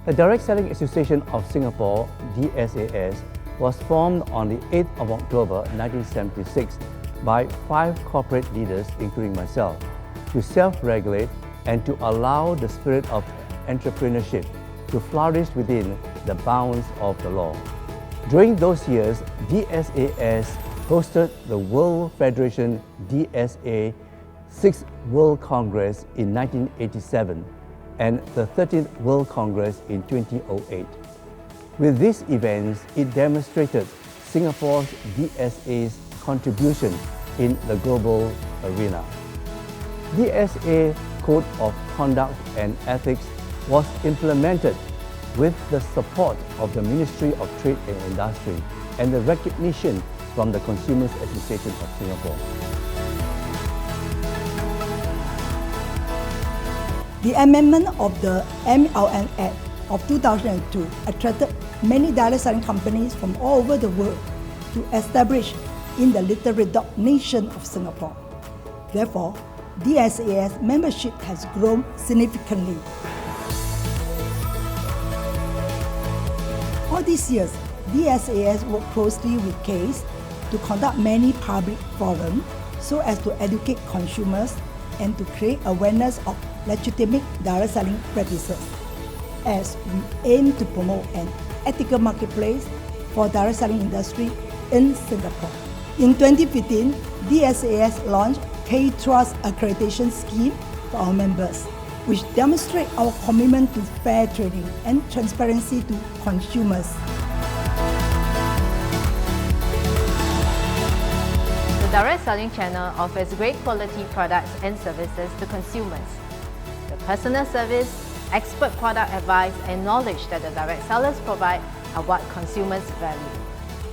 The Direct Selling Association of Singapore, DSAS, was formed on the 8th of October 1976 by 5 corporate leaders, including myself, to self-regulate and to allow the spirit of entrepreneurship to flourish within the bounds of the law. During those years, DSAS hosted the World Federation DSA 6th World Congress in 1987 and the 13th World Congress in 2008. With these events, it demonstrated Singapore's DSA's contribution in the global arena. DSA Code of Conduct and Ethics was implemented with the support of the Ministry of Trade and Industry and the recognition from the Consumers Association of Singapore. The amendment of the MLN Act of 2002 attracted many direct selling companies from all over the world to establish in the little red dot nation of Singapore. Therefore, DSAS membership has grown significantly. All these years, DSAS worked closely with CASE to conduct many public forums so as to educate consumers and to create awareness of legitimate direct selling practices, as we aim to promote an ethical marketplace for direct selling industry in Singapore. In 2015, DSAS launched K-Trust accreditation scheme for our members, which demonstrate our commitment to fair trading and transparency to consumers. The direct selling channel offers great quality products and services to consumers. The personal service, expert product advice, and knowledge that the direct sellers provide are what consumers value.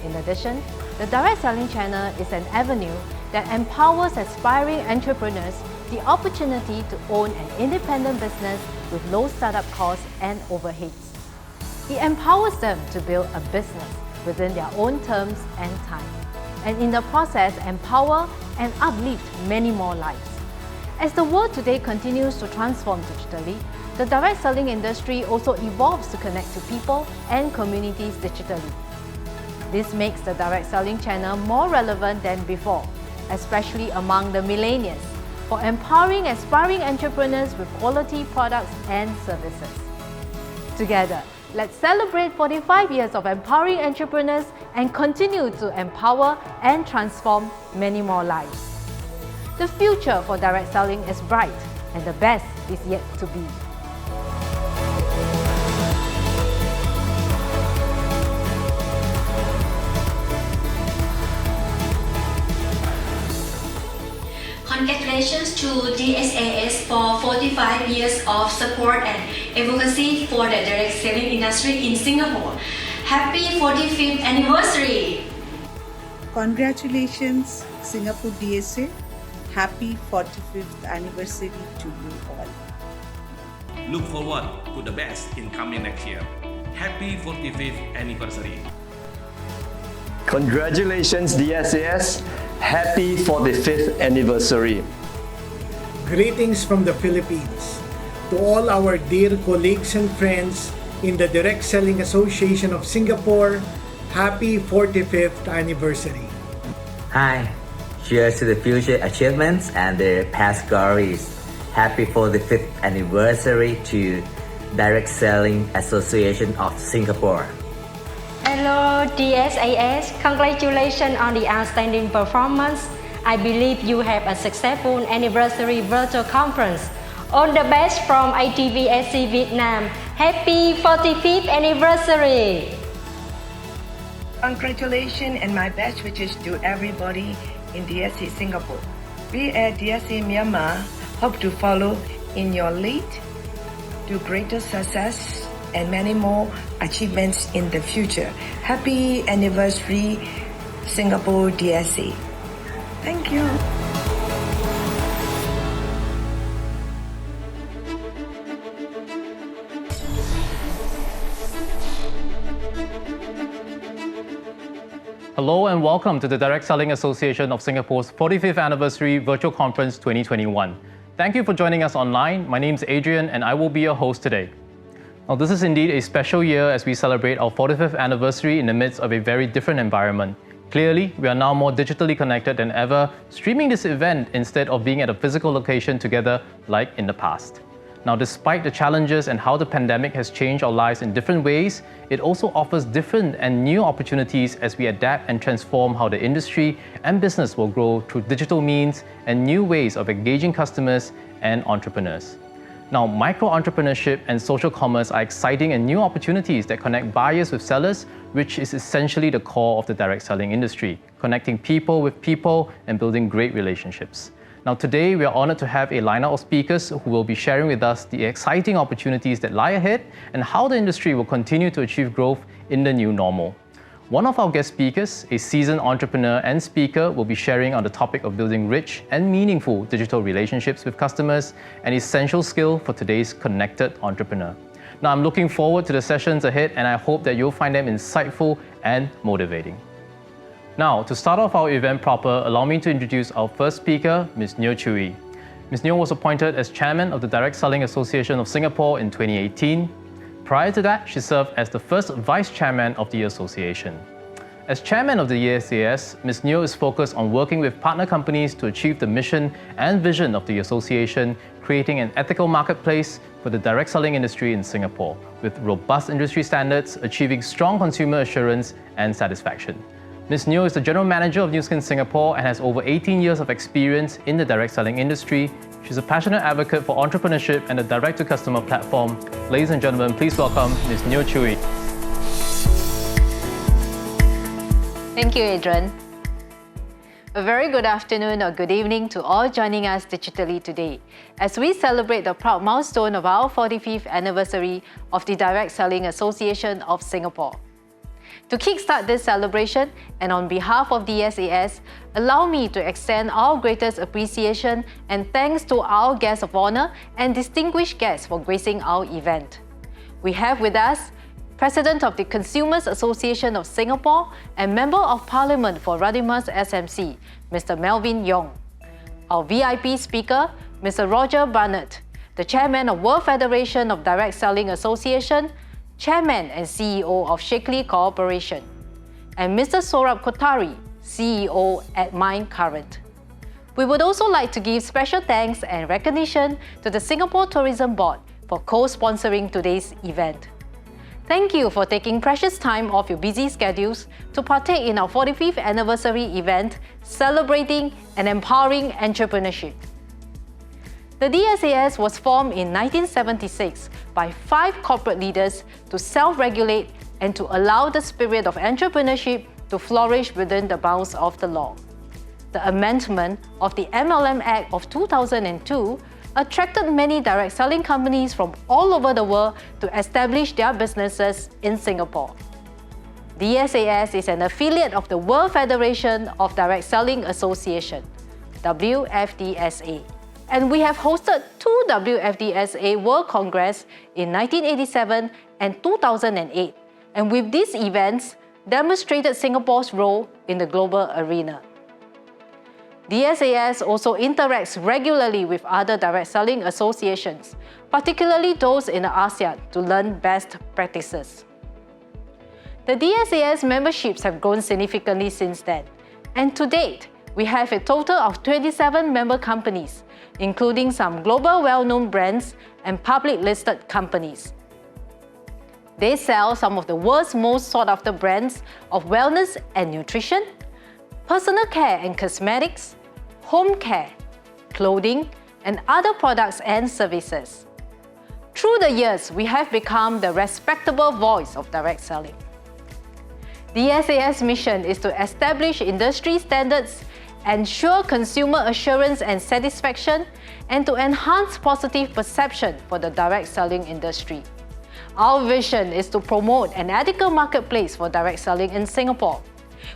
In addition, the direct selling channel is an avenue that empowers aspiring entrepreneurs the opportunity to own an independent business with low startup costs and overheads. It empowers them to build a business within their own terms and time, and in the process empower and uplift many more lives. As the world today continues to transform digitally, the direct selling industry also evolves to connect to people and communities digitally. This makes the direct selling channel more relevant than before, especially among the millennials, for empowering aspiring entrepreneurs with quality products and services. Together, let's celebrate 45 years of empowering entrepreneurs and continue to empower and transform many more lives. The future for direct selling is bright, and the best is yet to be. Congratulations to DSAS for 45 years of support and advocacy for the direct selling industry in Singapore. Happy 45th anniversary! Congratulations, Singapore DSA. Happy 45th anniversary to you all. Look forward to the best in coming next year. Happy 45th anniversary. Congratulations, DSAS. Happy 45th anniversary. Greetings from the Philippines. To all our dear colleagues and friends in the Direct Selling Association of Singapore, happy 45th anniversary. Hi, cheers to the future achievements and the past glories. Happy 45th anniversary to Direct Selling Association of Singapore. Hello DSAS, congratulations on the outstanding performance. I believe you have a successful anniversary virtual conference. All the best from Advocacy Vietnam. Happy 45th anniversary! Congratulations and my best wishes to everybody in DSA Singapore. We at DSA Myanmar hope to follow in your lead to greater success and many more achievements in the future. Happy anniversary, Singapore DSA. Thank you. Hello and welcome to the Direct Selling Association of Singapore's 45th Anniversary Virtual Conference 2021. Thank you for joining us online. My name is Adrian and I will be your host today. Now, this is indeed a special year as we celebrate our 45th anniversary in the midst of a very different environment. Clearly, we are now more digitally connected than ever, streaming this event instead of being at a physical location together like in the past. Now, despite the challenges and how the pandemic has changed our lives in different ways, it also offers different and new opportunities as we adapt and transform how the industry and business will grow through digital means and new ways of engaging customers and entrepreneurs. Now, micro-entrepreneurship and social commerce are exciting and new opportunities that connect buyers with sellers, which is essentially the core of the direct selling industry, connecting people with people and building great relationships. Now, today we are honored to have a lineup of speakers who will be sharing with us the exciting opportunities that lie ahead and how the industry will continue to achieve growth in the new normal. One of our guest speakers, a seasoned entrepreneur and speaker, will be sharing on the topic of building rich and meaningful digital relationships with customers, an essential skill for today's connected entrepreneur. Now, I'm looking forward to the sessions ahead, and I hope that you'll find them insightful and motivating. Now, to start off our event proper, allow me to introduce our first speaker, Ms. Neo Chui. Ms. Neo was appointed as chairman of the Direct Selling Association of Singapore in 2018. Prior to that, she served as the first vice chairman of the association. As chairman of the DSAS, Ms. Neo is focused on working with partner companies to achieve the mission and vision of the association, creating an ethical marketplace for the direct selling industry in Singapore, with robust industry standards, achieving strong consumer assurance and satisfaction. Ms. Neo is the general manager of Nu Skin Singapore and has over 18 years of experience in the direct selling industry. She's a passionate advocate for entrepreneurship and the direct-to-customer platform. Ladies and gentlemen, please welcome Ms. Neo Chui. Thank you, Adrian. A very good afternoon or good evening to all joining us digitally today as we celebrate the proud milestone of our 45th anniversary of the Direct Selling Association of Singapore. To kickstart this celebration, and on behalf of DSAS, allow me to extend our greatest appreciation and thanks to our guests of honor and distinguished guests for gracing our event. We have with us President of the Consumers Association of Singapore and Member of Parliament for Radimas SMC, Mr. Melvin Yong. Our VIP speaker, Mr. Roger Barnett, the Chairman of World Federation of Direct Selling Association, Chairman and CEO of Shakely Corporation, and Mr. Saurabh Kothari, CEO at Mind Current. We would also like to give special thanks and recognition to the Singapore Tourism Board for co-sponsoring today's event. Thank you for taking precious time off your busy schedules to partake in our 45th anniversary event celebrating and empowering entrepreneurship. The DSAS was formed in 1976 by 5 corporate leaders to self-regulate and to allow the spirit of entrepreneurship to flourish within the bounds of the law. The amendment of the MLM Act of 2002 attracted many direct selling companies from all over the world to establish their businesses in Singapore. DSAS is an affiliate of the World Federation of Direct Selling Association, Wfdsa. And we have hosted 2 Wfdsa World Congress in 1987 and 2008, and with these events, demonstrated Singapore's role in the global arena. DSAS also interacts regularly with other direct selling associations, particularly those in the ASEAN, to learn best practices. The DSAS memberships have grown significantly since then, and to date, we have a total of 27 member companies, including some global well-known brands and public-listed companies. They sell some of the world's most sought-after brands of wellness and nutrition, personal care and cosmetics, home care, clothing, and other products and services. Through the years, we have become the respectable voice of direct selling. The DSAS mission is to establish industry standards, ensure consumer assurance and satisfaction, and to enhance positive perception for the direct selling industry. Our vision is to promote an ethical marketplace for direct selling in Singapore.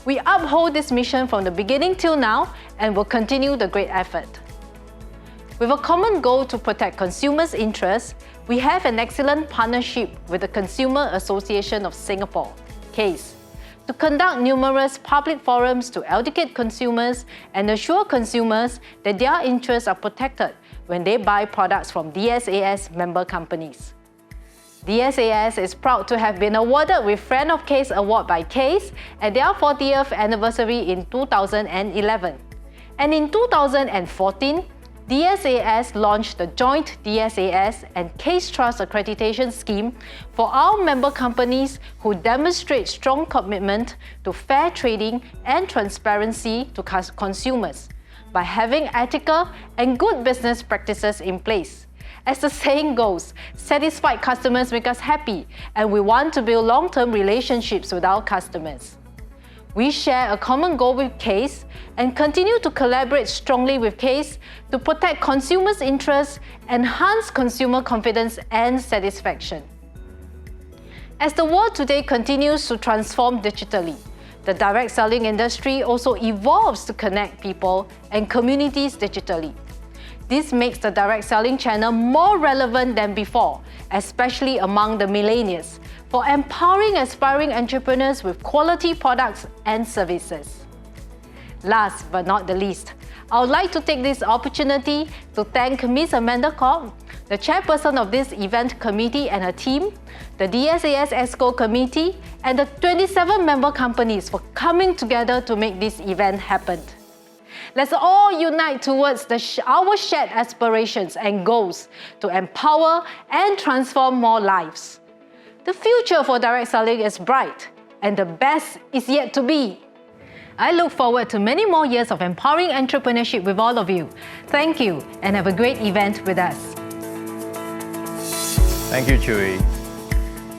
We uphold this mission from the beginning till now and will continue the great effort. With a common goal to protect consumers' interests, we have an excellent partnership with the Consumer Association of Singapore, CASE, to conduct numerous public forums to educate consumers and assure consumers that their interests are protected when they buy products from DSAS member companies. DSAS is proud to have been awarded with Friend of Case Award by CASE at their 40th anniversary in 2011. And in 2014, DSAS launched the joint DSAS and CASE Trust Accreditation Scheme for our member companies who demonstrate strong commitment to fair trading and transparency to consumers by having ethical and good business practices in place. As the saying goes, satisfied customers make us happy, and we want to build long-term relationships with our customers. We share a common goal with CASE and continue to collaborate strongly with CASE to protect consumers' interests, enhance consumer confidence and satisfaction. As the world today continues to transform digitally, the direct selling industry also evolves to connect people and communities digitally. This makes the direct selling channel more relevant than before, especially among the millennials, for empowering aspiring entrepreneurs with quality products and services. Last but not the least, I would like to take this opportunity to thank Ms. Amanda Koch, the chairperson of this event committee and her team, the DSAS ESCO committee, and the 27 member companies for coming together to make this event happen. Let's all unite towards our shared aspirations and goals to empower and transform more lives. The future for direct selling is bright, and the best is yet to be. I look forward to many more years of empowering entrepreneurship with all of you. Thank you, and have a great event with us. Thank you, Chewy.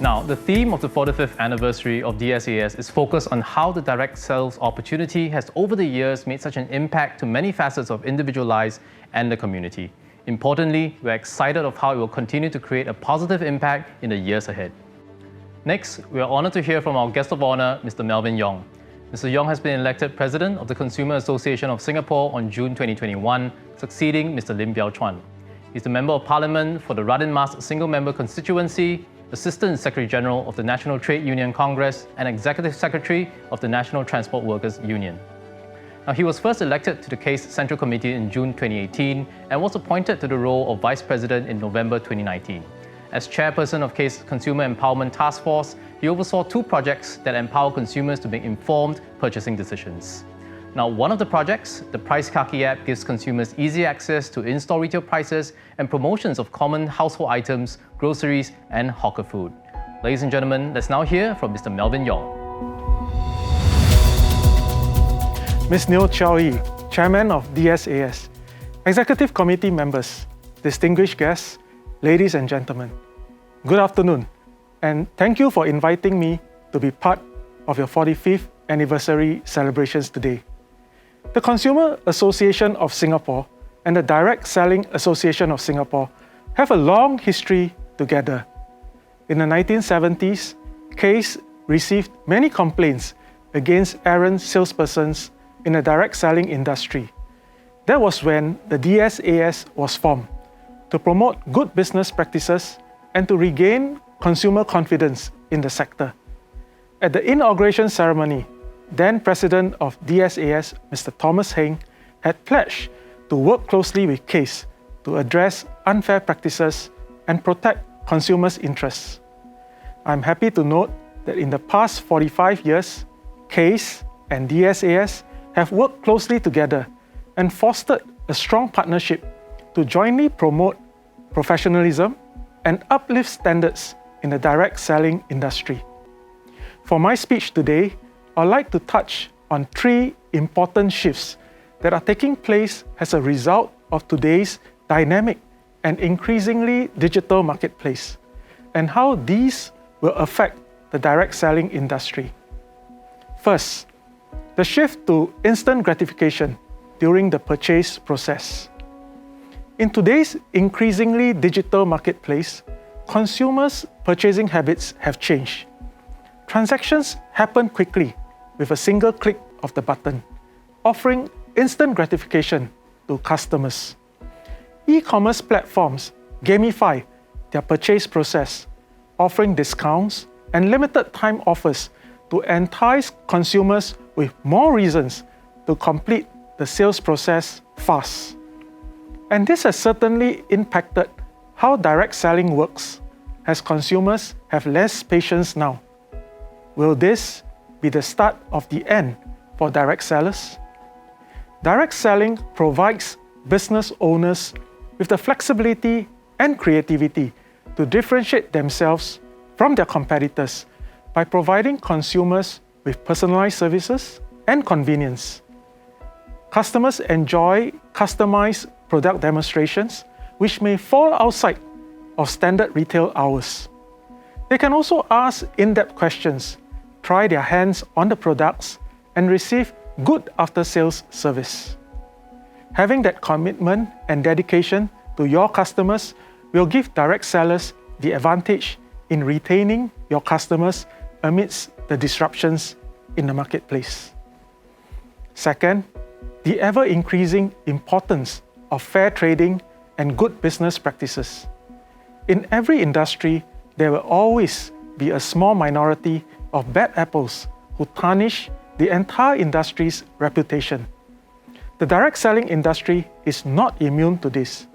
Now, the theme of the 45th anniversary of DSAS is focused on how the direct sales opportunity has over the years made such an impact to many facets of individual lives and the community. Importantly, we're excited of how it will continue to create a positive impact in the years ahead. Next, we are honored to hear from our guest of honor, Mr. Melvin Yong. Mr. Yong has been elected President of the Consumer Association of Singapore on June 2021, succeeding Mr. Lim Biao Chuan. He's the Member of Parliament for the Radin Mas Single Member Constituency, Assistant Secretary General of the National Trade Union Congress, and Executive Secretary of the National Transport Workers Union. Now, he was first elected to the CASE Central Committee in June 2018 and was appointed to the role of Vice President in November 2019. As chairperson of CASE Consumer Empowerment Task Force, he oversaw 2 projects that empower consumers to make informed purchasing decisions. Now, one of the projects, the Price Kaki app, gives consumers easy access to in-store retail prices and promotions of common household items, groceries, and hawker food. Ladies and gentlemen, let's now hear from Mr. Melvin Yong. Ms. Neo Chow Yi, Chairman of DSAS, Executive Committee members, distinguished guests, ladies and gentlemen, good afternoon, and thank you for inviting me to be part of your 45th anniversary celebrations today. The Consumer Association of Singapore and the Direct Selling Association of Singapore have a long history together. In the 1970s, CASE received many complaints against errant salespersons in the direct selling industry. That was when the DSAS was formed to promote good business practices and to regain consumer confidence in the sector. At the inauguration ceremony, then President of DSAS, Mr. Thomas Heng, had pledged to work closely with CASE to address unfair practices and protect consumers' interests. I'm happy to note that in the past 45 years, CASE and DSAS have worked closely together and fostered a strong partnership to jointly promote professionalism and uplift standards in the direct selling industry. For my speech today, I'd like to touch on 3 important shifts that are taking place as a result of today's dynamic and increasingly digital marketplace, and how these will affect the direct selling industry. First, the shift to instant gratification during the purchase process. In today's increasingly digital marketplace, consumers' purchasing habits have changed. Transactions happen quickly with a single click of the button, offering instant gratification to customers. E-commerce platforms gamify their purchase process, offering discounts and limited time offers to entice consumers with more reasons to complete the sales process fast. And this has certainly impacted how direct selling works, as consumers have less patience now. Will this be the start of the end for direct sellers? Direct selling provides business owners with the flexibility and creativity to differentiate themselves from their competitors by providing consumers with personalized services and convenience. Customers enjoy customized product demonstrations which may fall outside of standard retail hours. They can also ask in-depth questions, try their hands on the products, and receive good after-sales service. Having that commitment and dedication to your customers will give direct sellers the advantage in retaining your customers amidst the disruptions in the marketplace. Second, the ever-increasing importance of fair trading and good business practices. In every industry, there will always be a small minority of bad apples who tarnish the entire industry's reputation. The direct selling industry is not immune to this,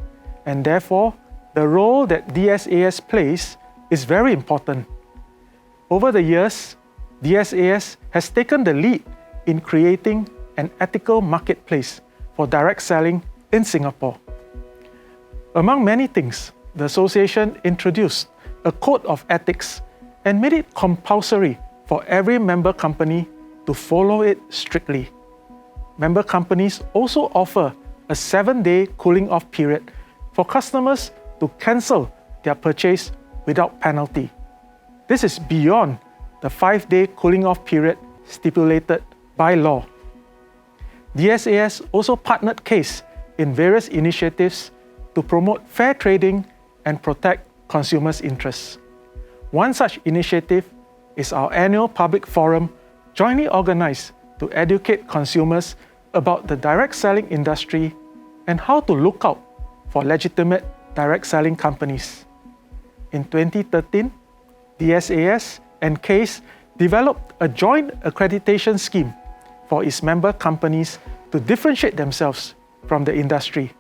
and therefore, the role that DSAS plays is very important. Over the years, DSAS has taken the lead in creating an ethical marketplace for direct selling in Singapore. Among many things, the association introduced a code of ethics and made it compulsory for every member company to follow it strictly. Member companies also offer a 7-day cooling-off period for customers to cancel their purchase without penalty. This is beyond the 5-day cooling-off period stipulated by law. DSAS also partnered CASE in various initiatives to promote fair trading and protect consumers' interests. One such initiative is our annual public forum jointly organized to educate consumers about the direct selling industry and how to look out for legitimate direct selling companies. In 2013, DSAS and CASE developed a joint accreditation scheme for its member companies to differentiate themselves from the industry.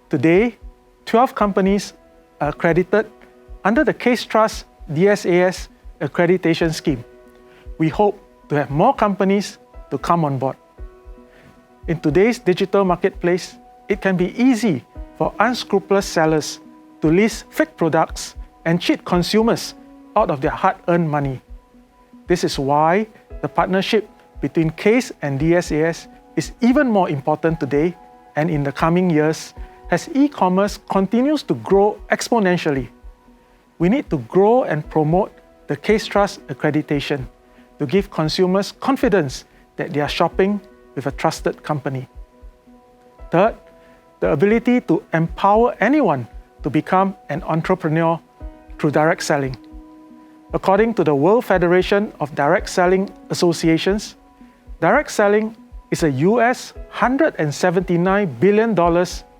Today, 12 companies are accredited under the CASE Trust DSAS accreditation scheme. We hope to have more companies to come on board. In today's digital marketplace, it can be easy for unscrupulous sellers to list fake products and cheat consumers out of their hard-earned money. This is why the partnership between CASE and DSAS is even more important today and in the coming years as e-commerce continues to grow exponentially. We need to grow and promote the CASE Trust accreditation to give consumers confidence that they are shopping with a trusted company. Third, the ability to empower anyone to become an entrepreneur through direct selling. According to the World Federation of Direct Selling Associations, direct selling is a US $179 billion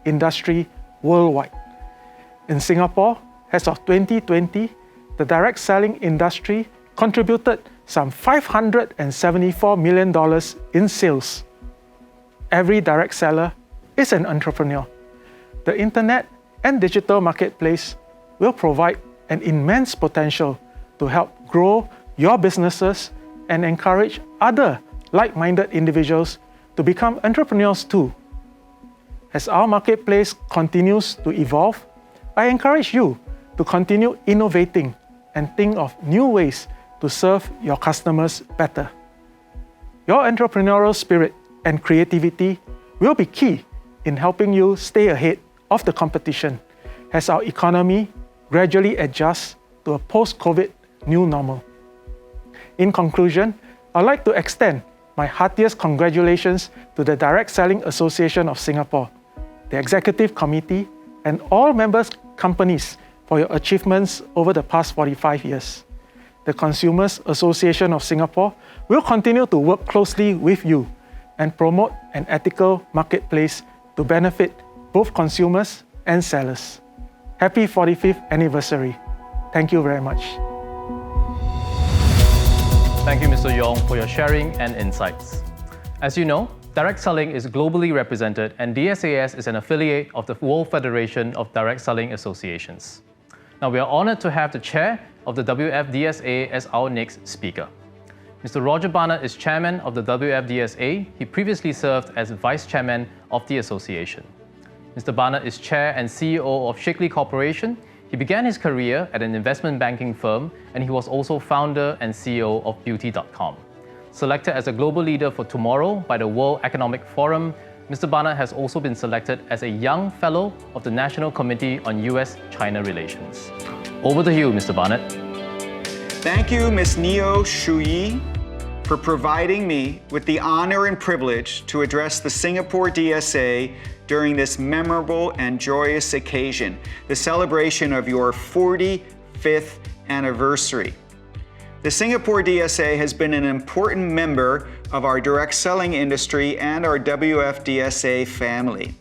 industry worldwide. In Singapore, as of 2020, the direct selling industry contributed some $574 million in sales. Every direct seller is an entrepreneur. The internet and digital marketplace will provide an immense potential to help grow your businesses and encourage other like-minded individuals to become entrepreneurs too. As our marketplace continues to evolve, I encourage you to continue innovating and think of new ways to serve your customers better. Your entrepreneurial spirit and creativity will be key in helping you stay ahead of the competition as our economy gradually adjusts to a post-COVID new normal. In conclusion, I'd like to extend my heartiest congratulations to the Direct Selling Association of Singapore, the Executive Committee, and all members companies for your achievements over the past 45 years. The Consumers Association of Singapore will continue to work closely with you and promote an ethical marketplace to benefit both consumers and sellers. Happy 45th anniversary. Thank you very much. Thank you, Mr. Yong, for your sharing and insights. As you know, direct selling is globally represented and DSAS is an affiliate of the World Federation of Direct Selling Associations. Now, we are honored to have the chair of the Wfdsa as our next speaker. Mr. Roger Barnett is chairman of the Wfdsa. He previously served as vice chairman of the association. Mr. Barnett is chair and CEO of Shakely Corporation. He began his career at an investment banking firm, and he was also founder and CEO of Beauty.com. Selected as a global leader for tomorrow by the World Economic Forum, Mr. Barnett has also been selected as a young fellow of the National Committee on US-China Relations. Over to you, Mr. Barnett. Thank you, Ms. Neo Shui, for providing me with the honor and privilege to address the Singapore DSA during this memorable and joyous occasion, the celebration of your 45th anniversary. The Singapore DSA has been an important member of our direct selling industry and our Wfdsa family.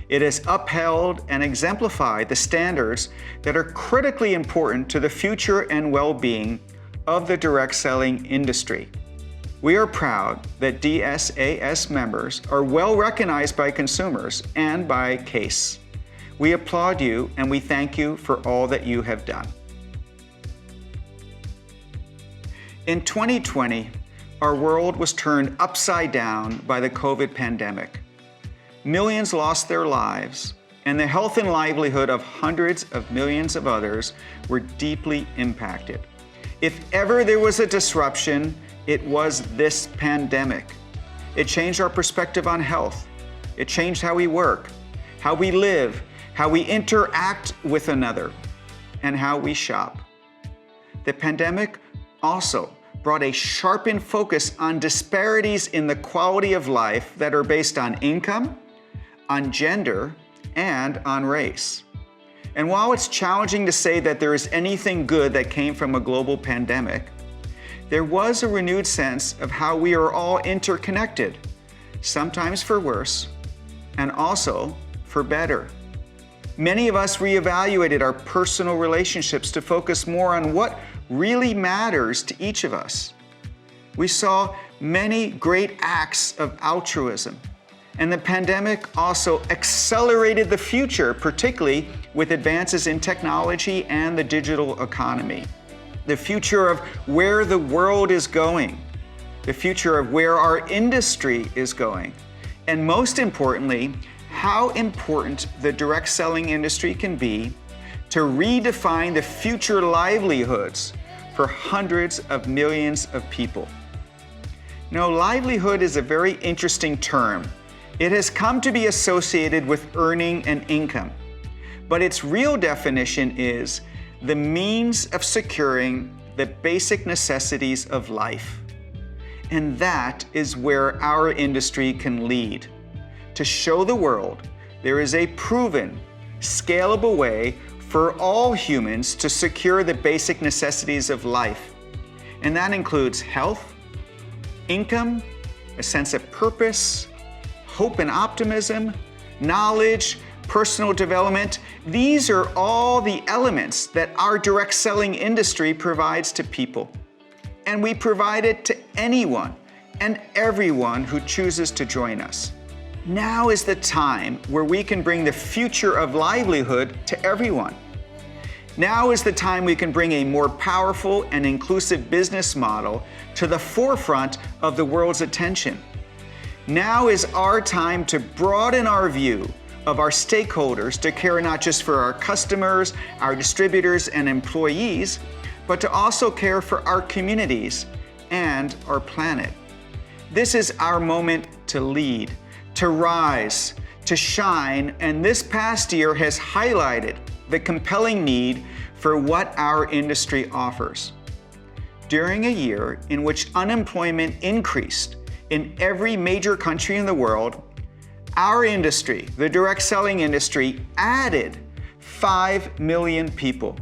It has upheld and exemplified the standards that are critically important to the future and well-being of the direct selling industry. We are proud that DSAS members are well recognized by consumers and by CASE. We applaud you and we thank you for all that you have done. In 2020, our world was turned upside down by the COVID pandemic. Millions lost their lives, and the health and livelihood of hundreds of millions of others were deeply impacted. If ever there was a disruption, it was this pandemic. It changed our perspective on health. It changed how we work, how we live, how we interact with another, and how we shop. The pandemic also brought a sharpened focus on disparities in the quality of life that are based on income, on gender, and on race. And while it's challenging to say that there is anything good that came from a global pandemic, there was a renewed sense of how we are all interconnected, sometimes for worse, and also for better. Many of us reevaluated our personal relationships to focus more on what really matters to each of us. We saw many great acts of altruism, and the pandemic also accelerated the future, particularly with advances in technology and the digital economy. The future of where the world is going, the future of where our industry is going, and most importantly, how important the direct selling industry can be to redefine the future livelihoods for hundreds of millions of people. Now, livelihood is a very interesting term. It has come to be associated with earning an income, but its real definition is the means of securing the basic necessities of life. And that is where our industry can lead, to show the world there is a proven, scalable way for all humans to secure the basic necessities of life. And that includes health, income, a sense of purpose, hope and optimism, knowledge, personal development. These are all the elements that our direct selling industry provides to people. And we provide it to anyone and everyone who chooses to join us. Now is the time where we can bring the future of livelihood to everyone. Now is the time we can bring a more powerful and inclusive business model to the forefront of the world's attention. Now is our time to broaden our view of our stakeholders to care not just for our customers, our distributors, and employees, but to also care for our communities and our planet. This is our moment to lead, to rise, to shine, and this past year has highlighted the compelling need for what our industry offers. During a year in which unemployment increased in every major country in the world, our industry, the direct selling industry, added 5 million people.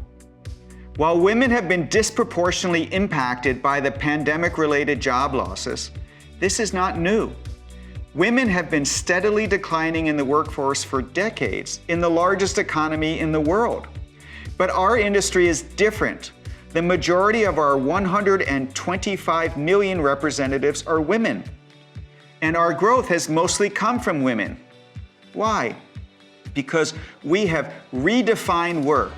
While women have been disproportionately impacted by the pandemic-related job losses, this is not new. Women have been steadily declining in the workforce for decades in the largest economy in the world. But our industry is different. The majority of our 125 million representatives are women. And our growth has mostly come from women. Why? Because we have redefined work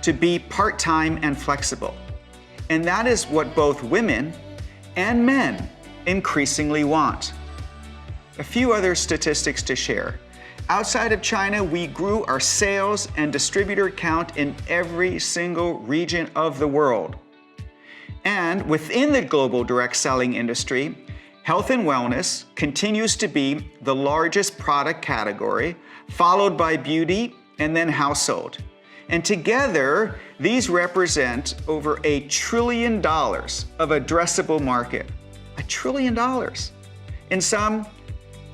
to be part-time and flexible. And that is what both women and men increasingly want. A few other statistics to share. Outside of China, we grew our sales and distributor count in every single region of the world. And within the global direct selling industry, health and wellness continues to be the largest product category, followed by beauty and then household. And together, these represent over $1 trillion of addressable market. $1 trillion. In sum,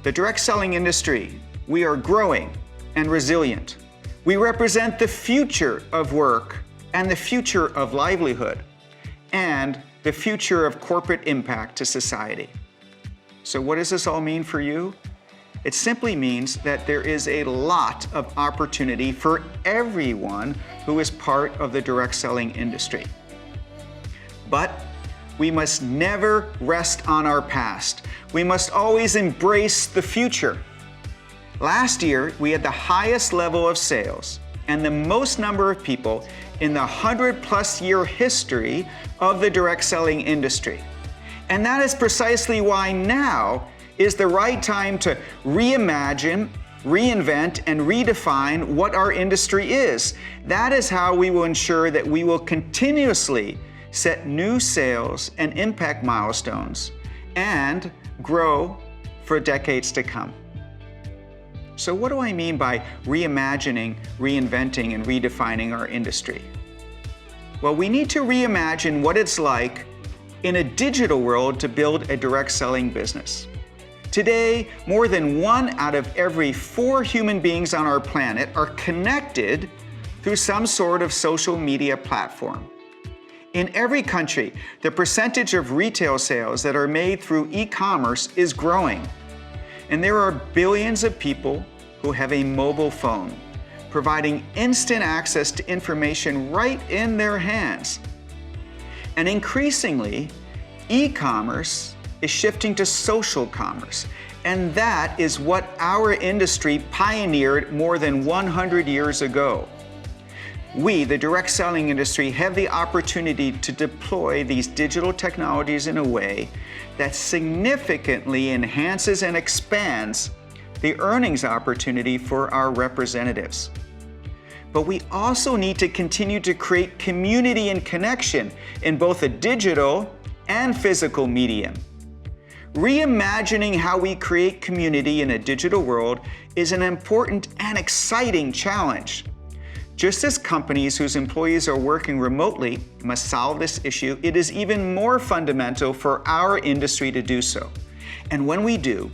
the direct selling industry, we are growing and resilient. We represent the future of work and the future of livelihood and the future of corporate impact to society. So what does this all mean for you? It simply means that there is a lot of opportunity for everyone who is part of the direct selling industry. But we must never rest on our past. We must always embrace the future. Last year, we had the highest level of sales and the most number of people in the 100+ year history of the direct selling industry. And that is precisely why now is the right time to reimagine, reinvent, and redefine what our industry is. That is how we will ensure that we will continuously set new sales and impact milestones and grow for decades to come. So what do I mean by reimagining, reinventing, and redefining our industry? Well, we need to reimagine what it's like in a digital world to build a direct selling business. Today, more than 1 out of every 4 human beings on our planet are connected through some sort of social media platform. In every country, the percentage of retail sales that are made through e-commerce is growing. And there are billions of people who have a mobile phone, providing instant access to information right in their hands. And increasingly, e-commerce is shifting to social commerce. And that is what our industry pioneered more than 100 years ago. We, the direct selling industry, have the opportunity to deploy these digital technologies in a way that significantly enhances and expands the earnings opportunity for our representatives. But we also need to continue to create community and connection in both a digital and physical medium. Reimagining how we create community in a digital world is an important and exciting challenge. Just as companies whose employees are working remotely must solve this issue, it is even more fundamental for our industry to do so. And when we do,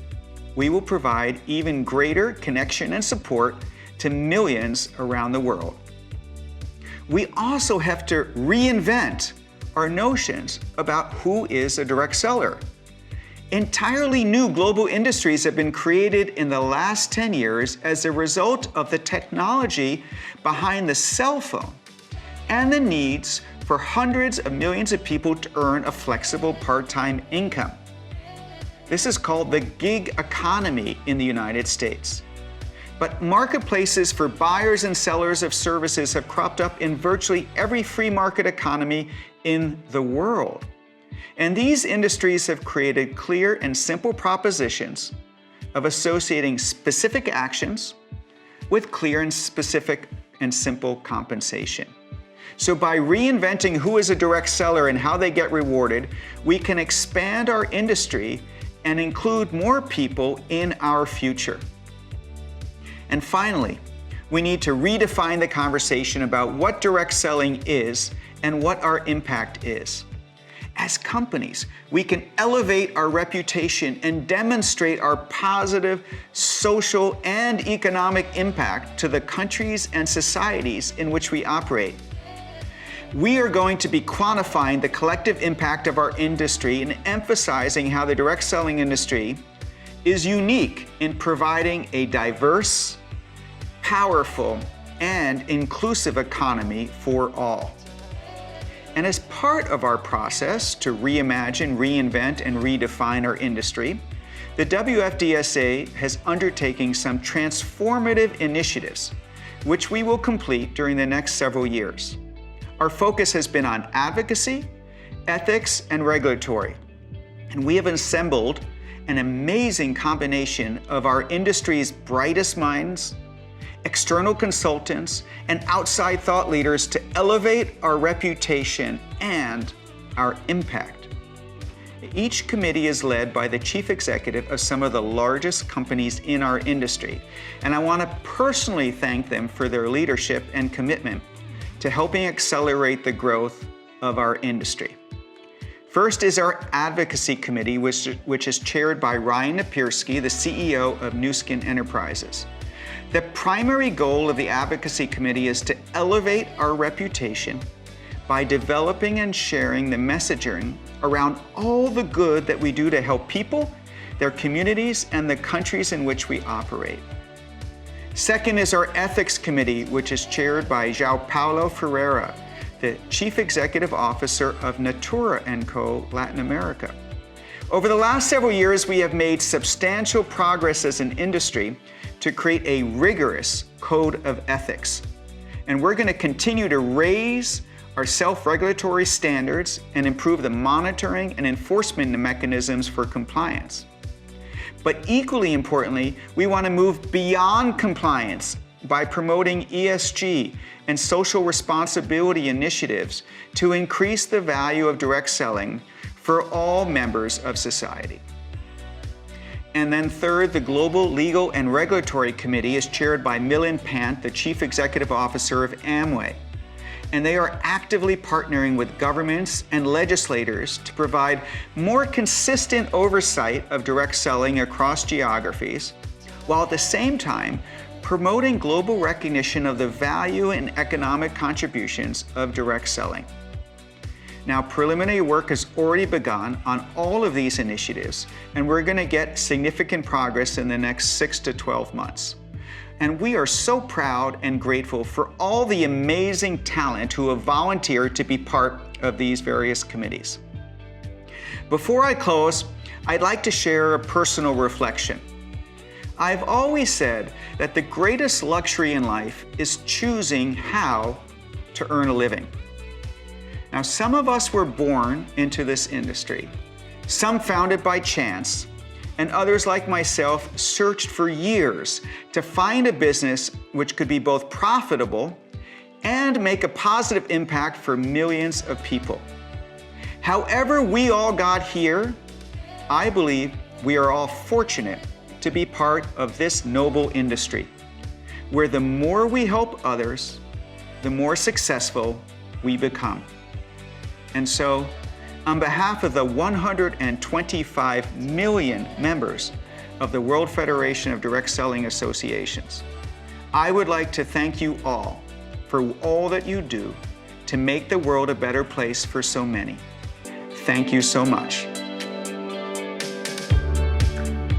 we will provide even greater connection and support to millions around the world. We also have to reinvent our notions about who is a direct seller. Entirely new global industries have been created in the last 10 years as a result of the technology behind the cell phone and the needs for hundreds of millions of people to earn a flexible part-time income. This is called the gig economy in the United States. But marketplaces for buyers and sellers of services have cropped up in virtually every free market economy in the world. And these industries have created clear and simple propositions of associating specific actions with clear and specific and simple compensation. So by reinventing who is a direct seller and how they get rewarded, we can expand our industry and include more people in our future. And finally, we need to redefine the conversation about what direct selling is and what our impact is. As companies, we can elevate our reputation and demonstrate our positive social and economic impact to the countries and societies in which we operate. We are going to be quantifying the collective impact of our industry and emphasizing how the direct selling industry is unique in providing a diverse, powerful, and inclusive economy for all. And as part of our process to reimagine, reinvent, and redefine our industry, the Wfdsa has undertaken some transformative initiatives, which we will complete during the next several years. our focus has been on advocacy, ethics, and regulatory. And we have assembled an amazing combination of our industry's brightest minds, external consultants, and outside thought leaders to elevate our reputation and our impact. Each committee is led by the chief executive of some of the largest companies in our industry, and I want to personally thank them for their leadership and commitment to helping accelerate the growth of our industry. First is our Advocacy Committee, which is chaired by Ryan Napierski, the CEO of Nu Skin Enterprises. The primary goal of the Advocacy Committee is to elevate our reputation by developing and sharing the messaging around all the good that we do to help people, their communities, and the countries in which we operate. Second is our Ethics Committee, which is chaired by João Paulo Ferreira, the Chief Executive Officer of Natura & Co. Latin America. Over the last several years, we have made substantial progress as an industry to create a rigorous code of ethics. And we're going to continue to raise our self-regulatory standards and improve the monitoring and enforcement mechanisms for compliance. But equally importantly, we want to move beyond compliance by promoting ESG and social responsibility initiatives to increase the value of direct selling for all members of society. And then third, the Global Legal and Regulatory Committee is chaired by Milind Pant, the Chief Executive Officer of Amway. And they are actively partnering with governments and legislators to provide more consistent oversight of direct selling across geographies, while at the same time promoting global recognition of the value and economic contributions of direct selling. Now, preliminary work has already begun on all of these initiatives, and we're going to get significant progress in the next 6 to 12 months. And we are so proud and grateful for all the amazing talent who have volunteered to be part of these various committees. Before I close, I'd like to share a personal reflection. I've always said that the greatest luxury in life is choosing how to earn a living. Now, some of us were born into this industry, some found it by chance, and others like myself searched for years to find a business which could be both profitable and make a positive impact for millions of people. However we all got here, I believe we are all fortunate to be part of this noble industry, where the more we help others, the more successful we become. And so, on behalf of the 125 million members of the World Federation of Direct Selling Associations, I would like to thank you all for all that you do to make the world a better place for so many. Thank you so much.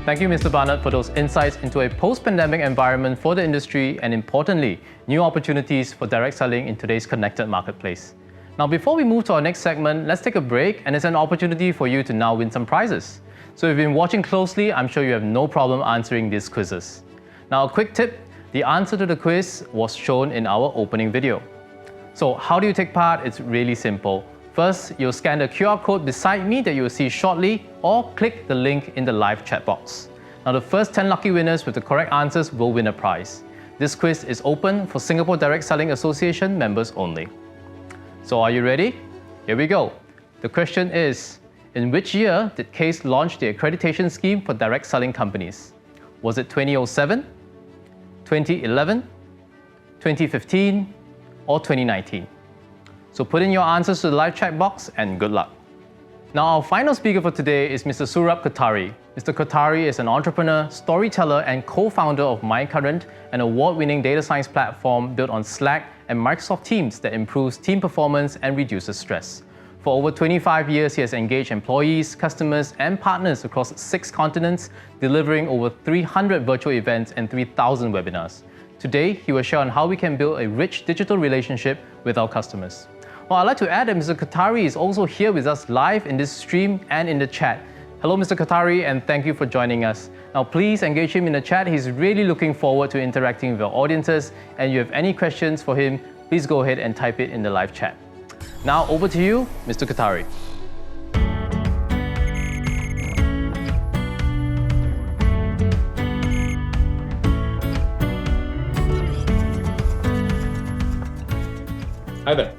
Thank you, Mr. Barnett, for those insights into a post-pandemic environment for the industry and, importantly, new opportunities for direct selling in today's connected marketplace. Now, before we move to our next segment, let's take a break, and it's an opportunity for you to now win some prizes. So if you've been watching closely, I'm sure you have no problem answering these quizzes. Now, a quick tip, the answer to the quiz was shown in our opening video. So how do you take part? It's really simple. First, you'll scan the QR code beside me that you will see shortly, or click the link in the live chat box. Now, the first 10 lucky winners with the correct answers will win a prize. This quiz is open for Singapore Direct Selling Association members only. So are you ready? Here we go. The question is, in which year did CASE launch the accreditation scheme for direct selling companies? Was it 2007, 2011, 2015, or 2019? So put in your answers to the live chat box and good luck. Now, our final speaker for today is Mr. Surab Kothari. Mr. Kothari is an entrepreneur, storyteller, and co-founder of MyCurrent, an award-winning data science platform built on Slack and Microsoft Teams that improves team performance and reduces stress. For over 25 years, he has engaged employees, customers, and partners across 6 continents, delivering over 300 virtual events and 3,000 webinars. Today, he will share on how we can build a rich digital relationship with our customers. Well, I'd like to add that Mr. Kothari is also here with us live in this stream and in the chat. Hello, Mr. Kothari, and thank you for joining us. Now, please engage him in the chat. He's really looking forward to interacting with our audiences, and if you have any questions for him, please go ahead and type it in the live chat. Now over to you, Mr. Katari. Hi there.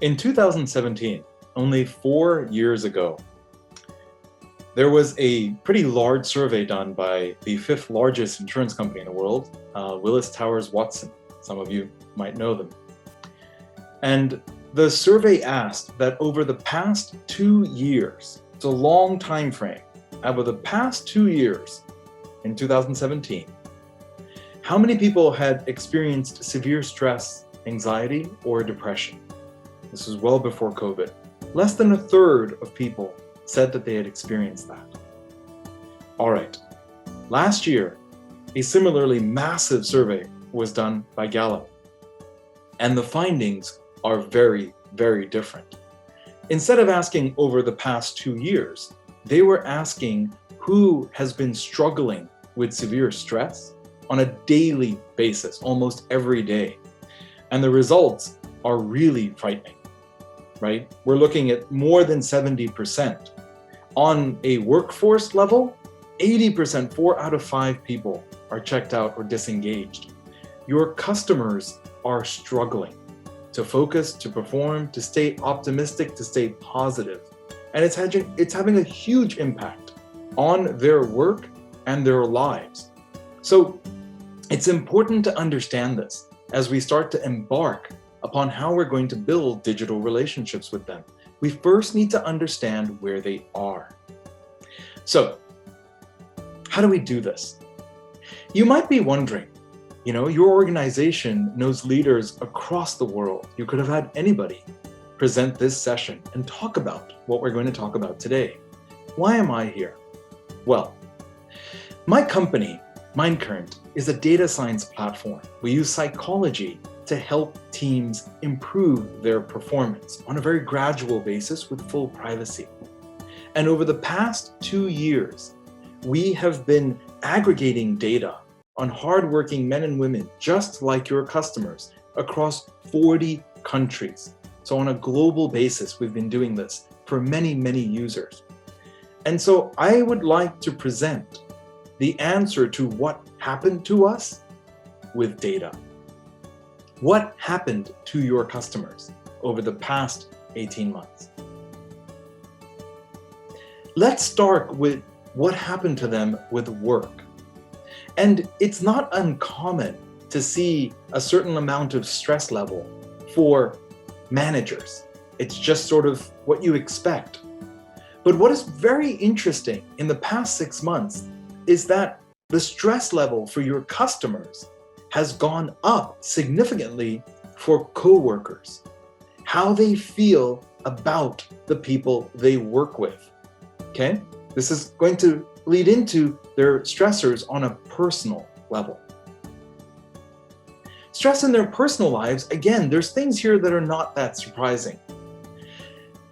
In 2017, only 4 years ago, there was a pretty large survey done by the 5th largest insurance company in the world, Willis Towers Watson. Some of you might know them. And the survey asked that over the past 2 years, it's a long time frame, over the past 2 years, in 2017, how many people had experienced severe stress, anxiety, or depression? This was well before COVID. Less than 1/3 of people said that they had experienced that. All right. Last year, a similarly massive survey was done by Gallup. And the findings are very, very different. Instead of asking over the past 2 years, they were asking who has been struggling with severe stress on a daily basis, almost every day. And the results are really frightening, right? We're looking at more than 70%. On a workforce level, 80%, 4 out of 5 people are checked out or disengaged. Your customers are struggling to focus, to perform, to stay optimistic, to stay positive. And it's having a huge impact on their work and their lives. So it's important to understand this as we start to embark upon how we're going to build digital relationships with them. We first need to understand where they are. So, how do we do this? You might be wondering, your organization knows leaders across the world. You could have had anybody present this session and talk about what we're going to talk about today. Why am I here? Well, my company, MindCurrent, is a data science platform. We use psychology to help teams improve their performance on a very gradual basis with full privacy. And over the past 2 years, we have been aggregating data on hardworking men and women, just like your customers, across 40 countries. So on a global basis, we've been doing this for many, many users. And so I would like to present the answer to what happened to us with data. What happened to your customers over the past 18 months? Let's start with what happened to them with work. And it's not uncommon to see a certain amount of stress level for managers. It's just sort of what you expect. But what is very interesting in the past 6 months is that the stress level for your customers has gone up significantly for coworkers. How they feel about the people they work with. Okay? This is going to lead into their stressors on a personal level. Stress in their personal lives, again, there's things here that are not that surprising.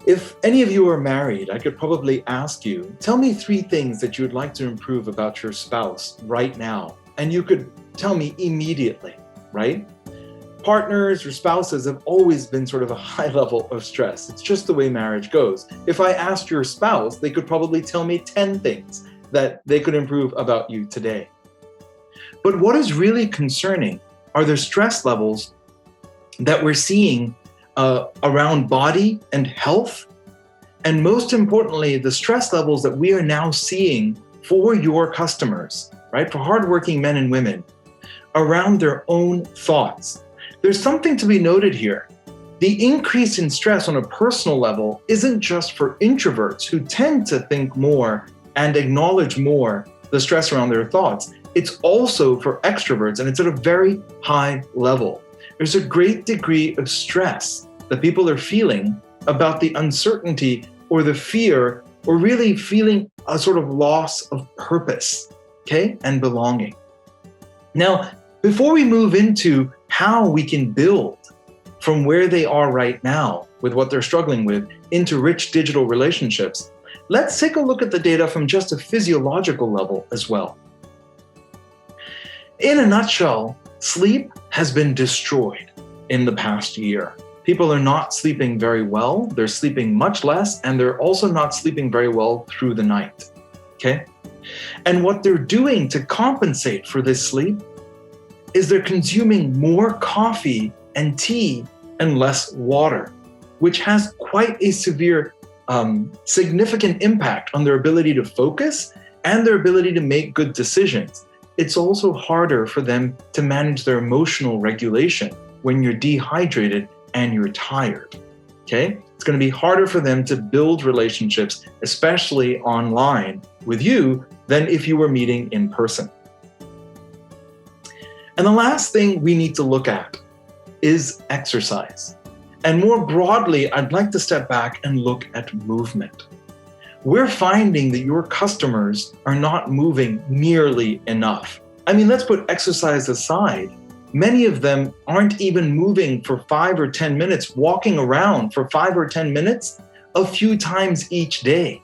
If any of you are married, I could probably ask you, tell me 3 things that you'd like to improve about your spouse right now. And you could tell me immediately, right? Partners or spouses have always been sort of a high level of stress. It's just the way marriage goes. If I asked your spouse, they could probably tell me 10 things that they could improve about you today. But what is really concerning are the stress levels that we're seeing around body and health. And most importantly, the stress levels that we are now seeing for your customers, right? For hardworking men and women around their own thoughts. There's something to be noted here. The increase in stress on a personal level isn't just for introverts who tend to think more and acknowledge more the stress around their thoughts. It's also for extroverts, and it's at a very high level. There's a great degree of stress that people are feeling about the uncertainty or the fear, or really feeling a sort of loss of purpose, okay, and belonging. Now, before we move into how we can build from where they are right now with what they're struggling with into rich digital relationships, let's take a look at the data from just a physiological level as well. In a nutshell, sleep has been destroyed in the past year. People are not sleeping very well, they're sleeping much less, and they're also not sleeping very well through the night, okay? And what they're doing to compensate for this sleep is they're consuming more coffee and tea and less water, which has quite a severe, significant impact on their ability to focus and their ability to make good decisions. It's also harder for them to manage their emotional regulation when you're dehydrated and you're tired, okay? It's going to be harder for them to build relationships, especially online with you, than if you were meeting in person. And the last thing we need to look at is exercise. And more broadly, I'd like to step back and look at movement. We're finding that your customers are not moving nearly enough. I mean, let's put exercise aside. Many of them aren't even moving for 5 or 10 minutes, walking around for 5 or 10 minutes a few times each day.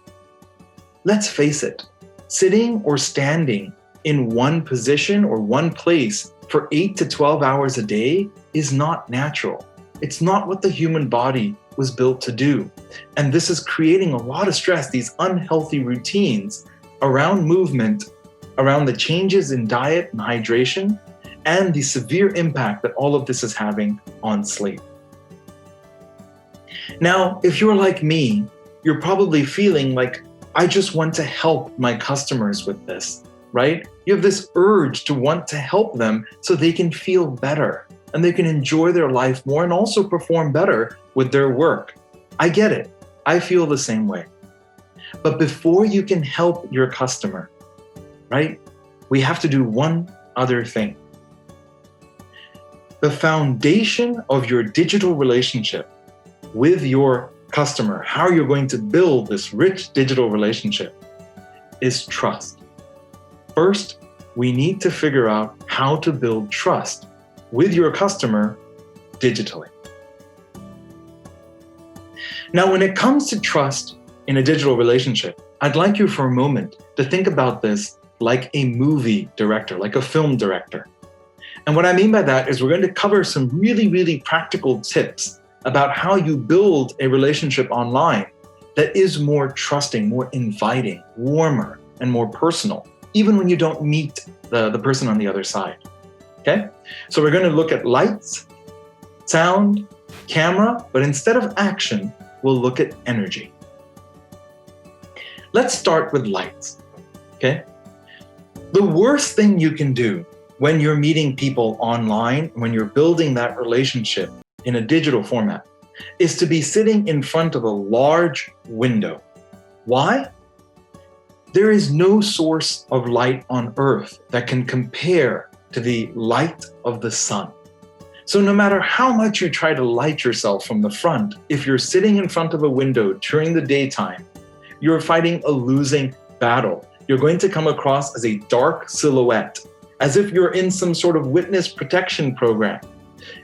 Let's face it, sitting or standing in one position or one place for 8 to 12 hours a day is not natural. It's not what the human body was built to do. And this is creating a lot of stress, these unhealthy routines around movement, around the changes in diet and hydration, and the severe impact that all of this is having on sleep. Now, if you're like me, you're probably feeling like, I just want to help my customers with this, right? You have this urge to want to help them so they can feel better and they can enjoy their life more and also perform better with their work. I get it. I feel the same way. But before you can help your customer, right, we have to do one other thing. The foundation of your digital relationship with your customer, how you're going to build this rich digital relationship, is trust. First, we need to figure out how to build trust with your customer digitally. Now, when it comes to trust in a digital relationship, I'd like you for a moment to think about this like a movie director, like a film director. And what I mean by that is we're going to cover some really, really practical tips about how you build a relationship online that is more trusting, more inviting, warmer, and more personal, even when you don't meet the person on the other side. Okay? So we're going to look at lights, sound, camera, but instead of action, we'll look at energy. Let's start with lights. Okay? The worst thing you can do when you're meeting people online, when you're building that relationship in a digital format, is to be sitting in front of a large window. Why? There is no source of light on Earth that can compare to the light of the sun. So no matter how much you try to light yourself from the front, if you're sitting in front of a window during the daytime, you're fighting a losing battle. You're going to come across as a dark silhouette, as if you're in some sort of witness protection program.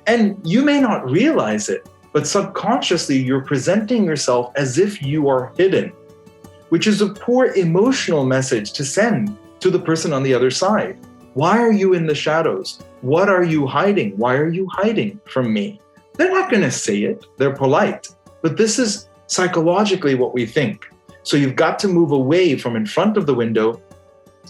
And you may not realize it, but subconsciously you're presenting yourself as if you are hidden, which is a poor emotional message to send to the person on the other side. Why are you in the shadows? What are you hiding? Why are you hiding from me? They're not going to say it. They're polite. But this is psychologically what we think. So you've got to move away from in front of the window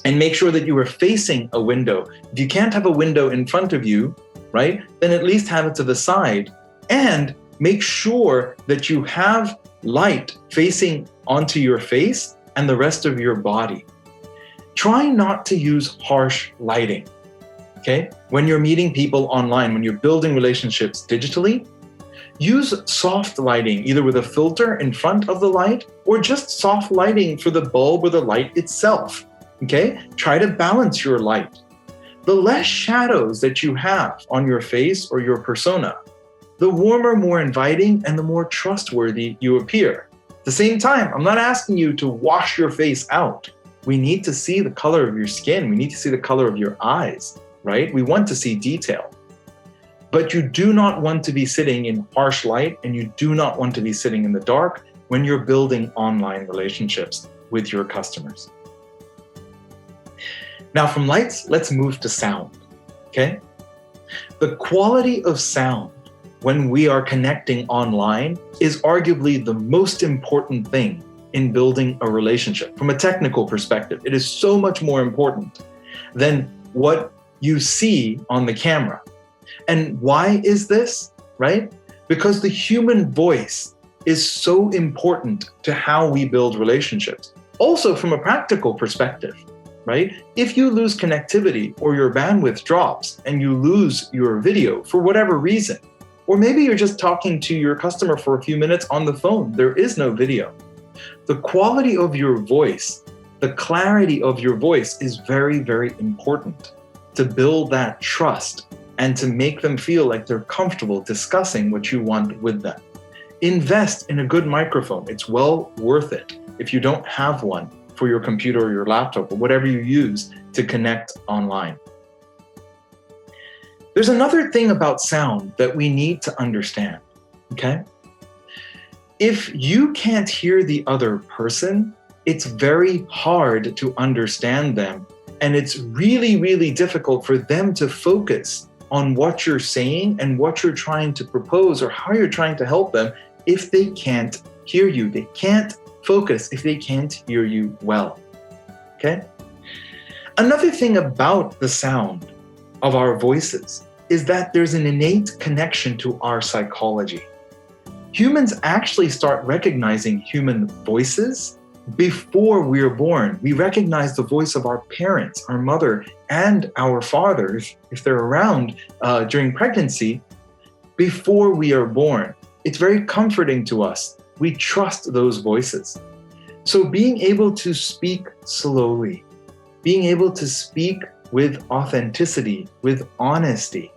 and make sure that you are facing a window. If you can't have a window in front of you, right, then at least have it to the side. And make sure that you have light facing onto your face and the rest of your body. Try not to use harsh lighting, okay? When you're meeting people online, when you're building relationships digitally, use soft lighting, either with a filter in front of the light or just soft lighting for the bulb or the light itself, okay? Try to balance your light. The less shadows that you have on your face or your persona, the warmer, more inviting, and the more trustworthy you appear. At the same time, I'm not asking you to wash your face out. We need to see the color of your skin. We need to see the color of your eyes, right? We want to see detail. But you do not want to be sitting in harsh light, and you do not want to be sitting in the dark when you're building online relationships with your customers. Now from lights, let's move to sound, okay? The quality of sound when we are connecting online is arguably the most important thing in building a relationship. From a technical perspective, it is so much more important than what you see on the camera. And why is this, right? Because the human voice is so important to how we build relationships. Also from a practical perspective, right? If you lose connectivity or your bandwidth drops and you lose your video for whatever reason, or maybe you're just talking to your customer for a few minutes on the phone, there is no video. The quality of your voice, the clarity of your voice is very, very important to build that trust and to make them feel like they're comfortable discussing what you want with them. Invest in a good microphone. It's well worth it if you don't have one for your computer or your laptop or whatever you use to connect online. There's another thing about sound that we need to understand, okay? If you can't hear the other person, it's very hard to understand them, and it's really, really difficult for them to focus on what you're saying and what you're trying to propose or how you're trying to help them if they can't hear you. They can't focus if they can't hear you well, okay? Another thing about the sound of our voices is that there's an innate connection to our psychology. Humans actually start recognizing human voices before we're born. We recognize the voice of our parents, our mother, and our father, if they're around during pregnancy, before we are born. It's very comforting to us. We trust those voices. So being able to speak slowly, being able to speak with authenticity, with honesty,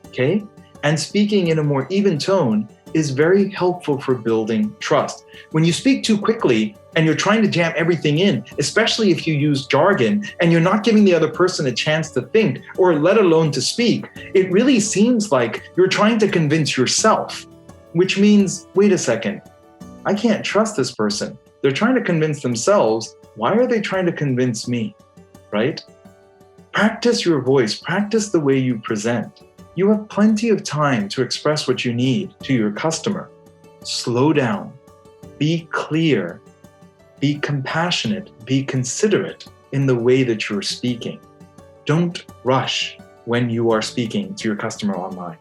okay, and speaking in a more even tone is very helpful for building trust. When you speak too quickly and you're trying to jam everything in, especially if you use jargon and you're not giving the other person a chance to think or let alone to speak, it really seems like you're trying to convince yourself, which means, wait a second, I can't trust this person. They're trying to convince themselves. Why are they trying to convince me, right? Practice your voice, practice the way you present. You have plenty of time to express what you need to your customer. Slow down, be clear, be compassionate, be considerate in the way that you're speaking. Don't rush when you are speaking to your customer online.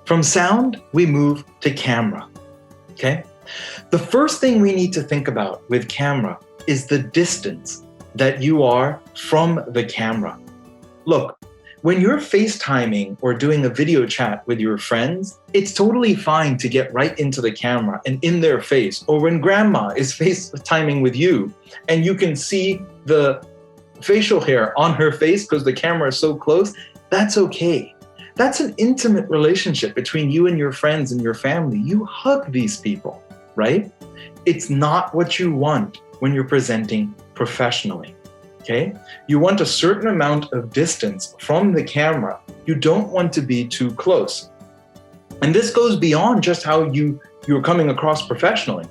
From sound, we move to camera, okay? The first thing we need to think about with camera is the distance that you are from the camera. Look, when you're FaceTiming or doing a video chat with your friends, it's totally fine to get right into the camera and in their face. Or when grandma is FaceTiming with you and you can see the facial hair on her face because the camera is so close, that's okay. That's an intimate relationship between you and your friends and your family. You hug these people, right? It's not what you want when you're presenting professionally, okay? You want a certain amount of distance from the camera. You don't want to be too close. And this goes beyond just how you're coming across professionally.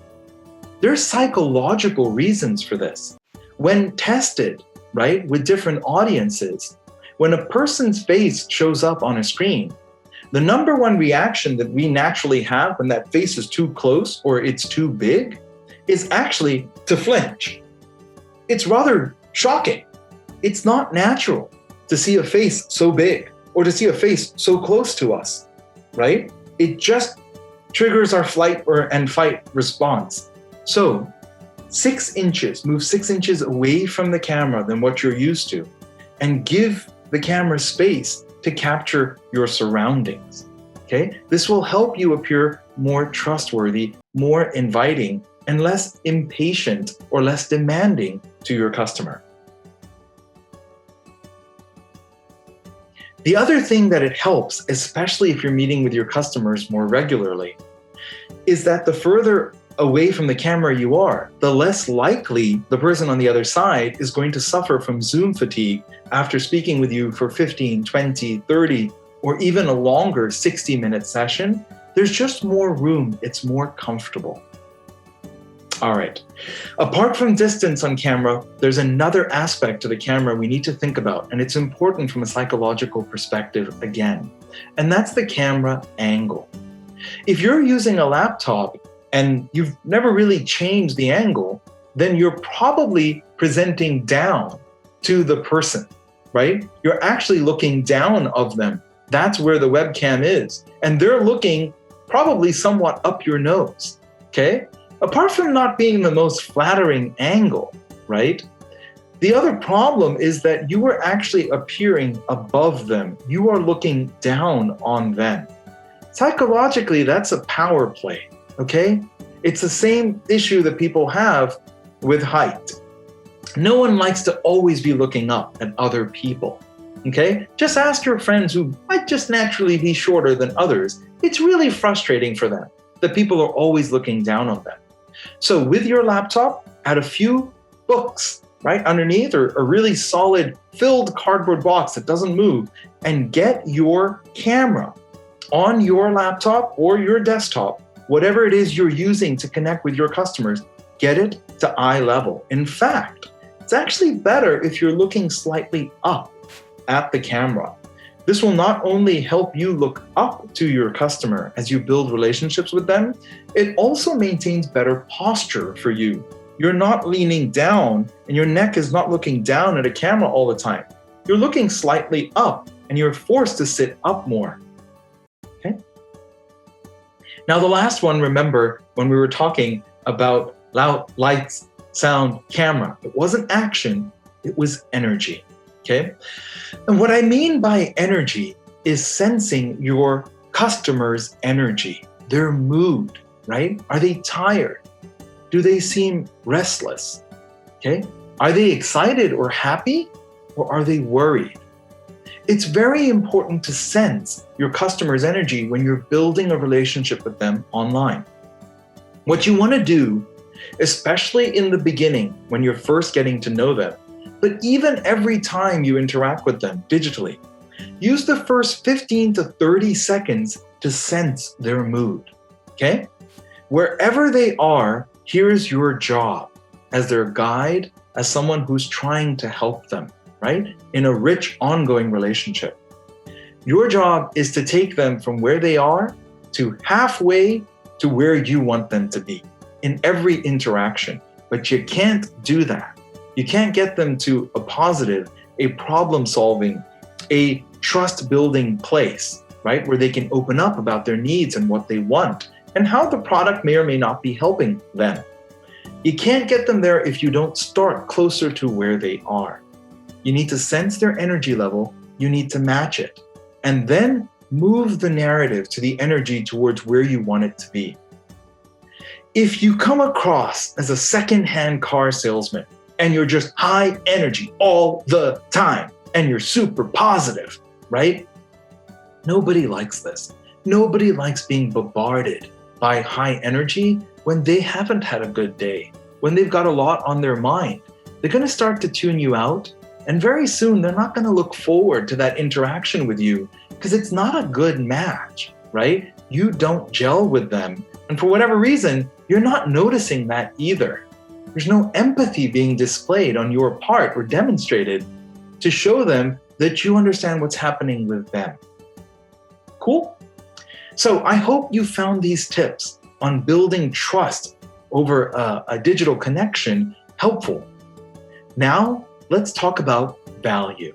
There's psychological reasons for this. When tested, right, with different audiences, when a person's face shows up on a screen, the number one reaction that we naturally have when that face is too close or it's too big is actually to flinch. It's rather shocking. It's not natural to see a face so big or to see a face so close to us, right? It just triggers our flight and fight response. So 6 inches, move 6 inches away from the camera than what you're used to, and give the camera space to capture your surroundings, okay? This will help you appear more trustworthy, more inviting, and less impatient or less demanding to your customer. The other thing that it helps, especially if you're meeting with your customers more regularly, is that the further away from the camera you are, the less likely the person on the other side is going to suffer from Zoom fatigue after speaking with you for 15, 20, 30, or even a longer 60-minute session. There's just more room. It's more comfortable. All right. Apart from distance on camera, there's another aspect to the camera we need to think about, and it's important from a psychological perspective again, and that's the camera angle. If you're using a laptop and you've never really changed the angle, then you're probably presenting down to the person, right? You're actually looking down of them. That's where the webcam is. And they're looking probably somewhat up your nose, okay? Apart from not being the most flattering angle, right? The other problem is that you are actually appearing above them. You are looking down on them. Psychologically, that's a power play, okay? It's the same issue that people have with height. No one likes to always be looking up at other people, okay? Just ask your friends who might just naturally be shorter than others. It's really frustrating for them that people are always looking down on them. So with your laptop, add a few books, right, underneath, or a really solid filled cardboard box that doesn't move, and get your camera on your laptop or your desktop, whatever it is you're using to connect with your customers, get it to eye level. In fact, it's actually better if you're looking slightly up at the camera. This will not only help you look up to your customer as you build relationships with them, it also maintains better posture for you. You're not leaning down and your neck is not looking down at a camera all the time. You're looking slightly up and you're forced to sit up more. Okay? Now the last one, remember when we were talking about lights, sound, camera, it wasn't action, it was energy. Okay? And what I mean by energy is sensing your customer's energy, their mood, right? Are they tired? Do they seem restless? Okay? Are they excited or happy, or are they worried? It's very important to sense your customer's energy when you're building a relationship with them online. What you want to do, especially in the beginning when you're first getting to know them, but even every time you interact with them digitally, use the first 15 to 30 seconds to sense their mood, okay? Wherever they are, here's your job as their guide, as someone who's trying to help them, right? In a rich, ongoing relationship. Your job is to take them from where they are to halfway to where you want them to be in every interaction. But you can't do that. You can't get them to a positive, a problem-solving, a trust-building place, right? Where they can open up about their needs and what they want and how the product may or may not be helping them. You can't get them there if you don't start closer to where they are. You need to sense their energy level, you need to match it, and then move the narrative to the energy towards where you want it to be. If you come across as a second-hand car salesman, and you're just high energy all the time, and you're super positive, right? Nobody likes this. Nobody likes being bombarded by high energy when they haven't had a good day, when they've got a lot on their mind. They're going to start to tune you out, and very soon they're not going to look forward to that interaction with you because it's not a good match, right? You don't gel with them, and for whatever reason, you're not noticing that either. There's no empathy being displayed on your part or demonstrated to show them that you understand what's happening with them. Cool? So I hope you found these tips on building trust over a digital connection helpful. Now, let's talk about value.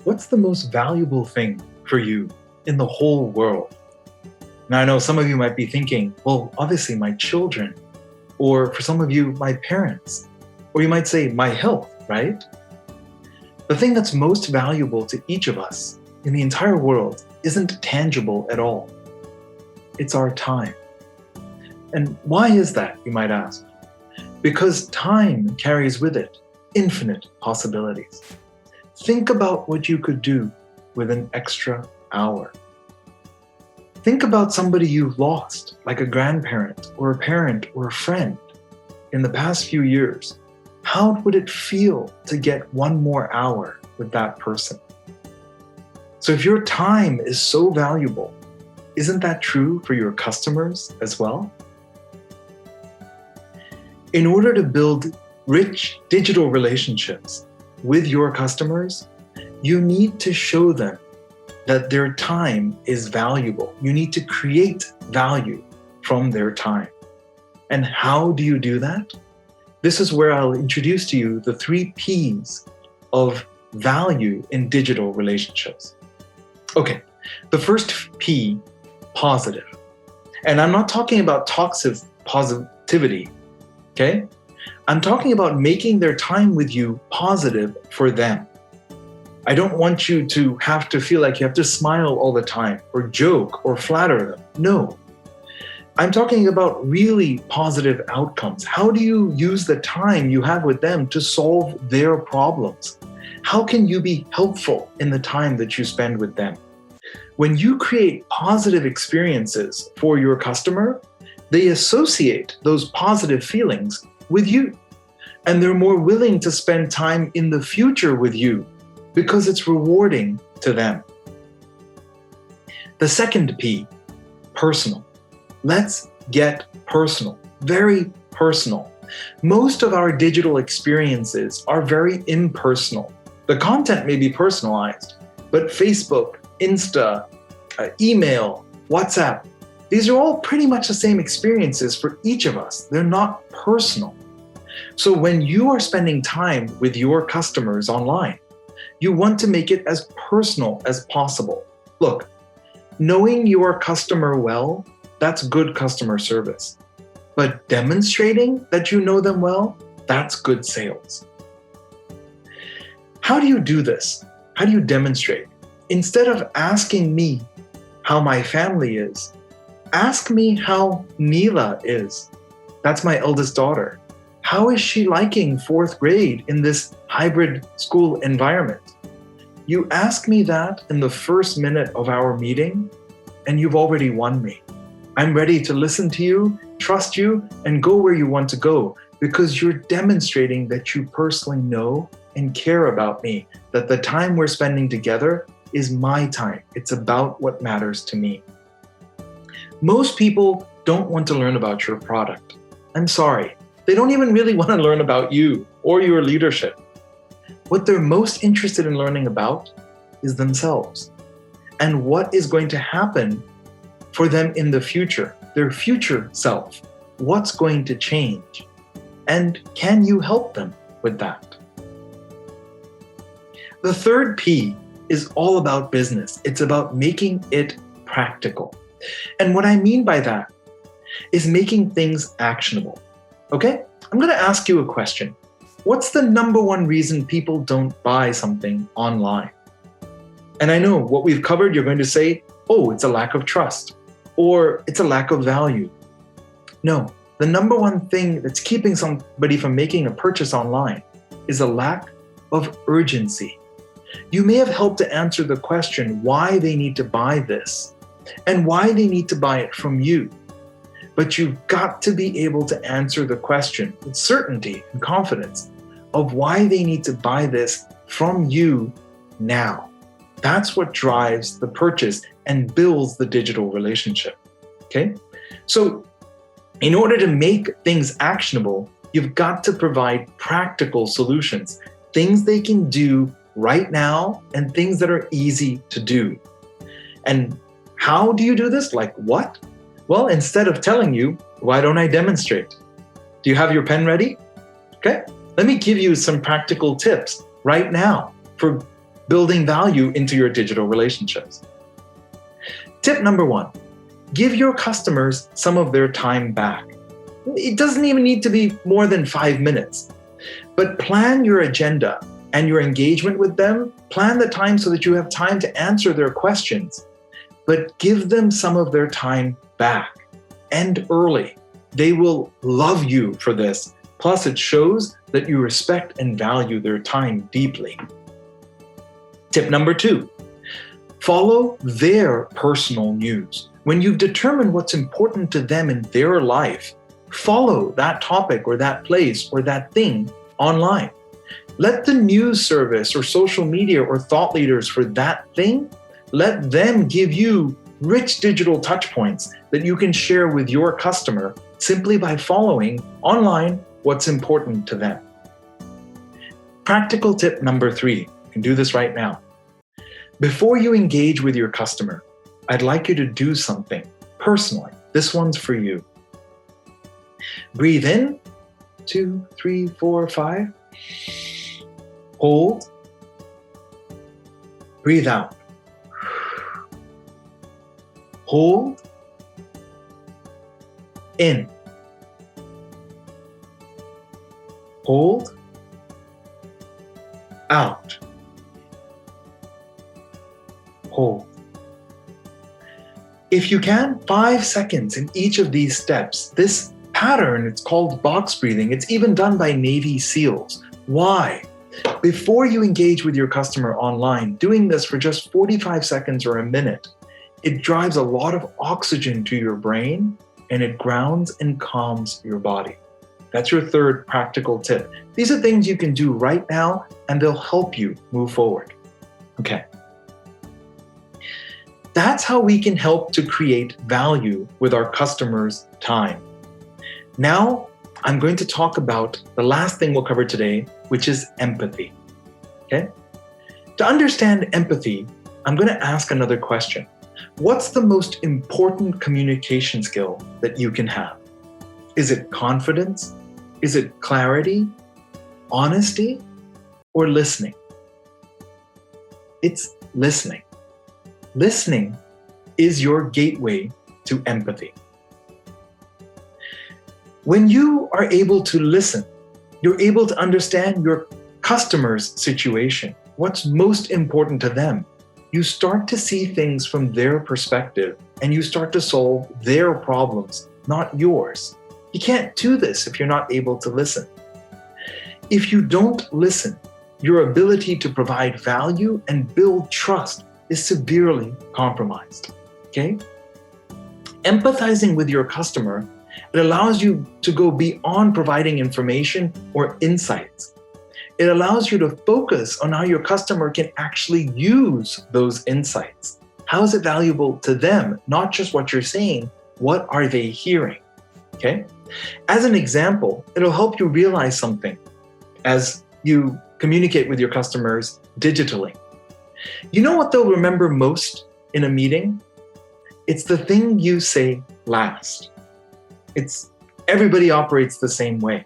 What's the most valuable thing for you in the whole world? Now, I know some of you might be thinking, well, obviously my children, or for some of you, my parents, or you might say my health, right? The thing that's most valuable to each of us in the entire world isn't tangible at all. It's our time. And why is that, you might ask? Because time carries with it infinite possibilities. Think about what you could do with an extra hour. Think about somebody you've lost, like a grandparent or a parent or a friend in the past few years. How would it feel to get one more hour with that person? So if your time is so valuable, isn't that true for your customers as well? In order to build rich digital relationships with your customers, you need to show them that their time is valuable. You need to create value from their time. And how do you do that? This is where I'll introduce to you the 3 P's of value in digital relationships. Okay, the first P, positive. And I'm not talking about toxic positivity, okay? I'm talking about making their time with you positive for them. I don't want you to have to feel like you have to smile all the time or joke or flatter them. No. I'm talking about really positive outcomes. How do you use the time you have with them to solve their problems? How can you be helpful in the time that you spend with them? When you create positive experiences for your customer, they associate those positive feelings with you. And they're more willing to spend time in the future with you because it's rewarding to them. The second P, personal. Let's get personal, very personal. Most of our digital experiences are very impersonal. The content may be personalized, but Facebook, Insta, email, WhatsApp, these are all pretty much the same experiences for each of us. They're not personal. So when you are spending time with your customers online, you want to make it as personal as possible. Look, knowing your customer well, that's good customer service. But demonstrating that you know them well, that's good sales. How do you do this? How do you demonstrate? Instead of asking me how my family is, ask me how Neela is. That's my eldest daughter. How is she liking 4th grade in this hybrid school environment? You ask me that in the first minute of our meeting, and you've already won me. I'm ready to listen to you, trust you, and go where you want to go because you're demonstrating that you personally know and care about me, that the time we're spending together is my time. It's about what matters to me. Most people don't want to learn about your product. I'm sorry. They don't even really want to learn about you or your leadership. What they're most interested in learning about is themselves and what is going to happen for them in the future, their future self. What's going to change? And can you help them with that? The third P is all about business. It's about making it practical. And what I mean by that is making things actionable. Okay? I'm going to ask you a question. What's the number one reason people don't buy something online? And I know what we've covered, you're going to say, oh, it's a lack of trust, or it's a lack of value. No, the number one thing that's keeping somebody from making a purchase online is a lack of urgency. You may have helped to answer the question why they need to buy this and why they need to buy it from you. But you've got to be able to answer the question with certainty and confidence of why they need to buy this from you now. That's what drives the purchase and builds the digital relationship. Okay? So in order to make things actionable, you've got to provide practical solutions, things they can do right now and things that are easy to do. And how do you do this? Like what? Well, instead of telling you, why don't I demonstrate? Do you have your pen ready? Okay, let me give you some practical tips right now for building value into your digital relationships. Tip number 1, give your customers some of their time back. It doesn't even need to be more than 5 minutes, but plan your agenda and your engagement with them. Plan the time so that you have time to answer their questions, but give them some of their time back and early. They will love you for this. Plus, it shows that you respect and value their time deeply. Tip number 2, follow their personal news. When you've determined what's important to them in their life, follow that topic or that place or that thing online. Let the news service or social media or thought leaders for that thing, let them give you rich digital touch points that you can share with your customer simply by following online what's important to them. Practical tip number 3, you can do this right now. Before you engage with your customer, I'd like you to do something personally. This one's for you. Breathe in, 2, 3, 4, 5. Hold. Breathe out. Hold. In. Hold. Out. Hold. If you can, 5 seconds in each of these steps. This pattern, it's called box breathing. It's even done by Navy SEALs. Why? Before you engage with your customer online, doing this for just 45 seconds or a minute, it drives a lot of oxygen to your brain and it grounds and calms your body. That's your third practical tip. These are things you can do right now and they'll help you move forward. Okay. That's how we can help to create value with our customers' time. Now, I'm going to talk about the last thing we'll cover today, which is empathy. Okay? To understand empathy, I'm going to ask another question. What's the most important communication skill that you can have? Is it confidence? Is it clarity, honesty, or listening? It's listening. Listening is your gateway to empathy. When you are able to listen, you're able to understand your customer's situation, what's most important to them. You start to see things from their perspective and you start to solve their problems, not yours. You can't do this if you're not able to listen. If you don't listen, your ability to provide value and build trust is severely compromised. Okay? Empathizing with your customer, it allows you to go beyond providing information or insights. It allows you to focus on how your customer can actually use those insights. How is it valuable to them? Not just what you're saying, what are they hearing? Okay? As an example, it'll help you realize something as you communicate with your customers digitally. You know what they'll remember most in a meeting? It's the thing you say last. Everybody operates the same way.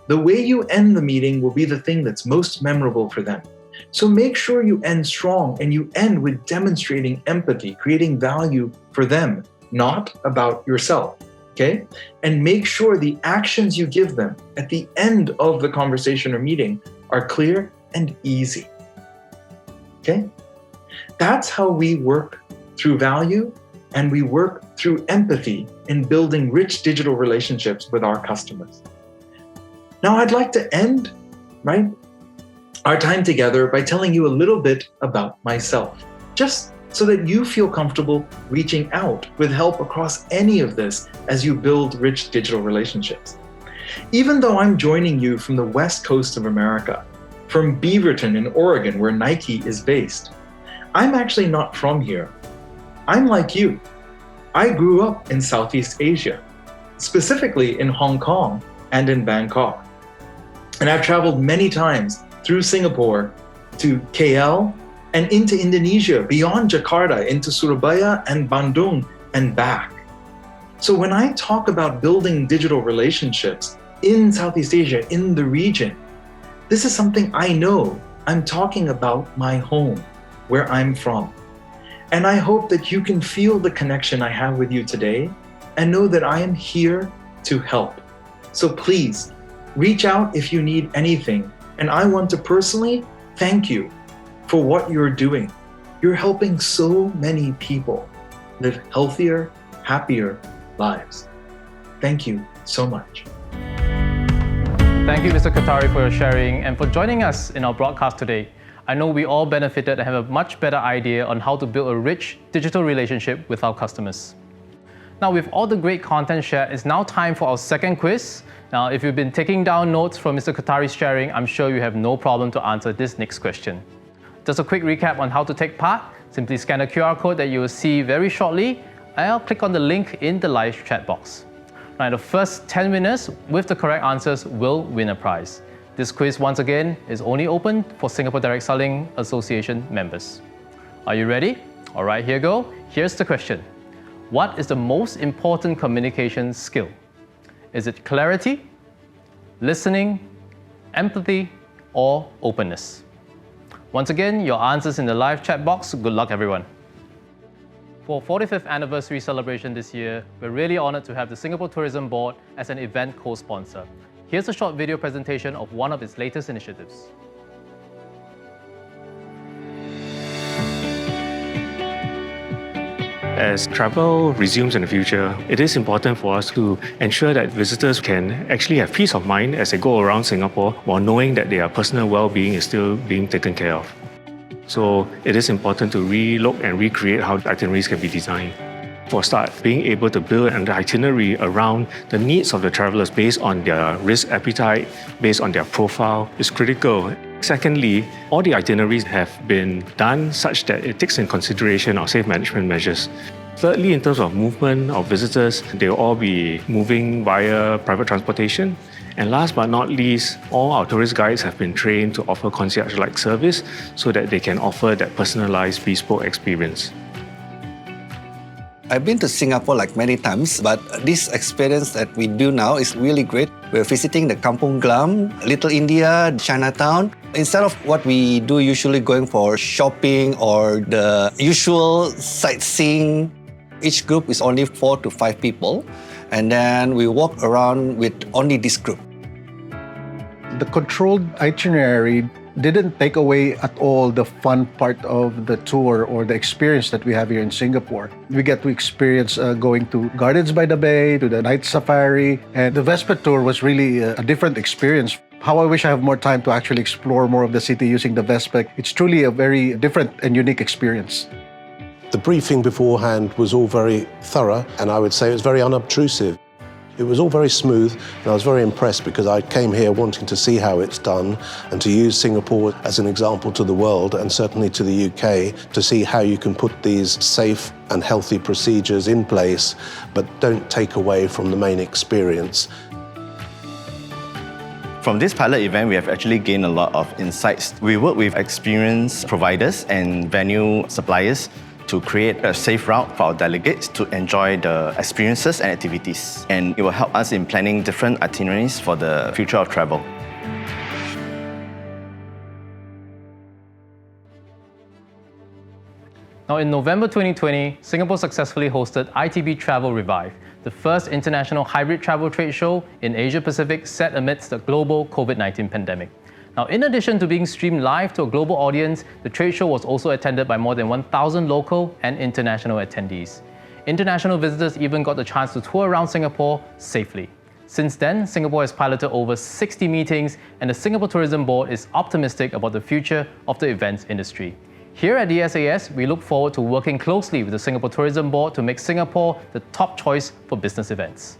The way you end the meeting will be the thing that's most memorable for them. So make sure you end strong and you end with demonstrating empathy, creating value for them, not about yourself. Okay? And make sure the actions you give them at the end of the conversation or meeting are clear and easy. Okay? That's how we work through value and we work through empathy in building rich digital relationships with our customers. Now, I'd like to end, our time together by telling you a little bit about myself, just so that you feel comfortable reaching out with help across any of this as you build rich digital relationships. Even though I'm joining you from the West Coast of America, from Beaverton in Oregon, where Nike is based, I'm actually not from here. I'm like you. I grew up in Southeast Asia, specifically in Hong Kong and in Bangkok. And I've traveled many times through Singapore to KL and into Indonesia, beyond Jakarta, into Surabaya and Bandung and back. So when I talk about building digital relationships in Southeast Asia, in the region, this is something I know. I'm talking about my home, where I'm from. And I hope that you can feel the connection I have with you today and know that I am here to help. So please, reach out if you need anything. And I want to personally thank you for what you're doing. You're helping so many people live healthier, happier lives. Thank you so much. Thank you, Mr. Khatari, for your sharing and for joining us in our broadcast today. I know we all benefited and have a much better idea on how to build a rich digital relationship with our customers. Now, with all the great content shared, it's now time for our second quiz. Now, if you've been taking down notes from Mr. Khatari's sharing, I'm sure you have no problem to answer this next question. Just a quick recap on how to take part. Simply scan the QR code that you will see very shortly, and I'll click on the link in the live chat box. Now, the first 10 winners with the correct answers will win a prize. This quiz, once again, is only open for Singapore Direct Selling Association members. Are you ready? All right, here you go. Here's the question. What is the most important communication skill? Is it clarity, listening, empathy, or openness? Once again, your answers in the live chat box. Good luck, everyone. For 45th anniversary celebration this year, we're really honored to have the Singapore Tourism Board as an event co-sponsor. Here's a short video presentation of one of its latest initiatives. As travel resumes in the future, it is important for us to ensure that visitors can actually have peace of mind as they go around Singapore while knowing that their personal well-being is still being taken care of. So it is important to relook and recreate how itineraries can be designed. For a start, being able to build an itinerary around the needs of the travelers based on their risk appetite, based on their profile, is critical. Secondly, all the itineraries have been done such that it takes in consideration our safe management measures. Thirdly, in terms of movement of visitors, they'll all be moving via private transportation. And last but not least, all our tourist guides have been trained to offer concierge-like service so that they can offer that personalized, bespoke experience. I've been to Singapore like many times, but this experience that we do now is really great. We're visiting the Kampung Glam, Little India, Chinatown. Instead of what we do usually going for shopping or the usual sightseeing, each group is only 4 to 5 people. And then we walk around with only this group. The controlled itinerary didn't take away at all the fun part of the tour or the experience that we have here in Singapore. We get to experience going to Gardens by the Bay, to the night safari, and the Vespa tour was really a different experience. How I wish I have more time to actually explore more of the city using the Vespa. It's truly a very different and unique experience. The briefing beforehand was all very thorough, and I would say it was very unobtrusive. It was all very smooth, and I was very impressed because I came here wanting to see how it's done and to use Singapore as an example to the world and certainly to the UK to see how you can put these safe and healthy procedures in place but don't take away from the main experience. From this pilot event, we have actually gained a lot of insights. We work with experienced providers and venue suppliers to create a safe route for our delegates to enjoy the experiences and activities. And it will help us in planning different itineraries for the future of travel. Now, in November 2020, Singapore successfully hosted ITB Travel Revive, the first international hybrid travel trade show in Asia-Pacific set amidst the global COVID-19 pandemic. Now, in addition to being streamed live to a global audience, the trade show was also attended by more than 1,000 local and international attendees. International visitors even got the chance to tour around Singapore safely. Since then, Singapore has piloted over 60 meetings, and the Singapore Tourism Board is optimistic about the future of the events industry. Here at DSAS, we look forward to working closely with the Singapore Tourism Board to make Singapore the top choice for business events.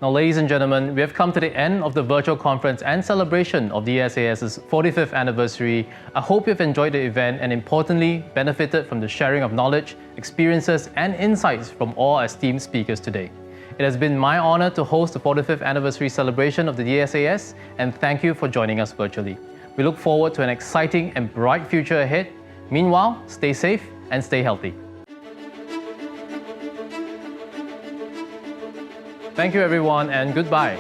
Now, ladies and gentlemen, we have come to the end of the virtual conference and celebration of DSAS's 45th anniversary. I hope you've enjoyed the event and, importantly, benefited from the sharing of knowledge, experiences, and insights from all our esteemed speakers today. It has been my honor to host the 45th anniversary celebration of the DSAS, and thank you for joining us virtually. We look forward to an exciting and bright future ahead. Meanwhile, stay safe and stay healthy. Thank you, everyone, and goodbye.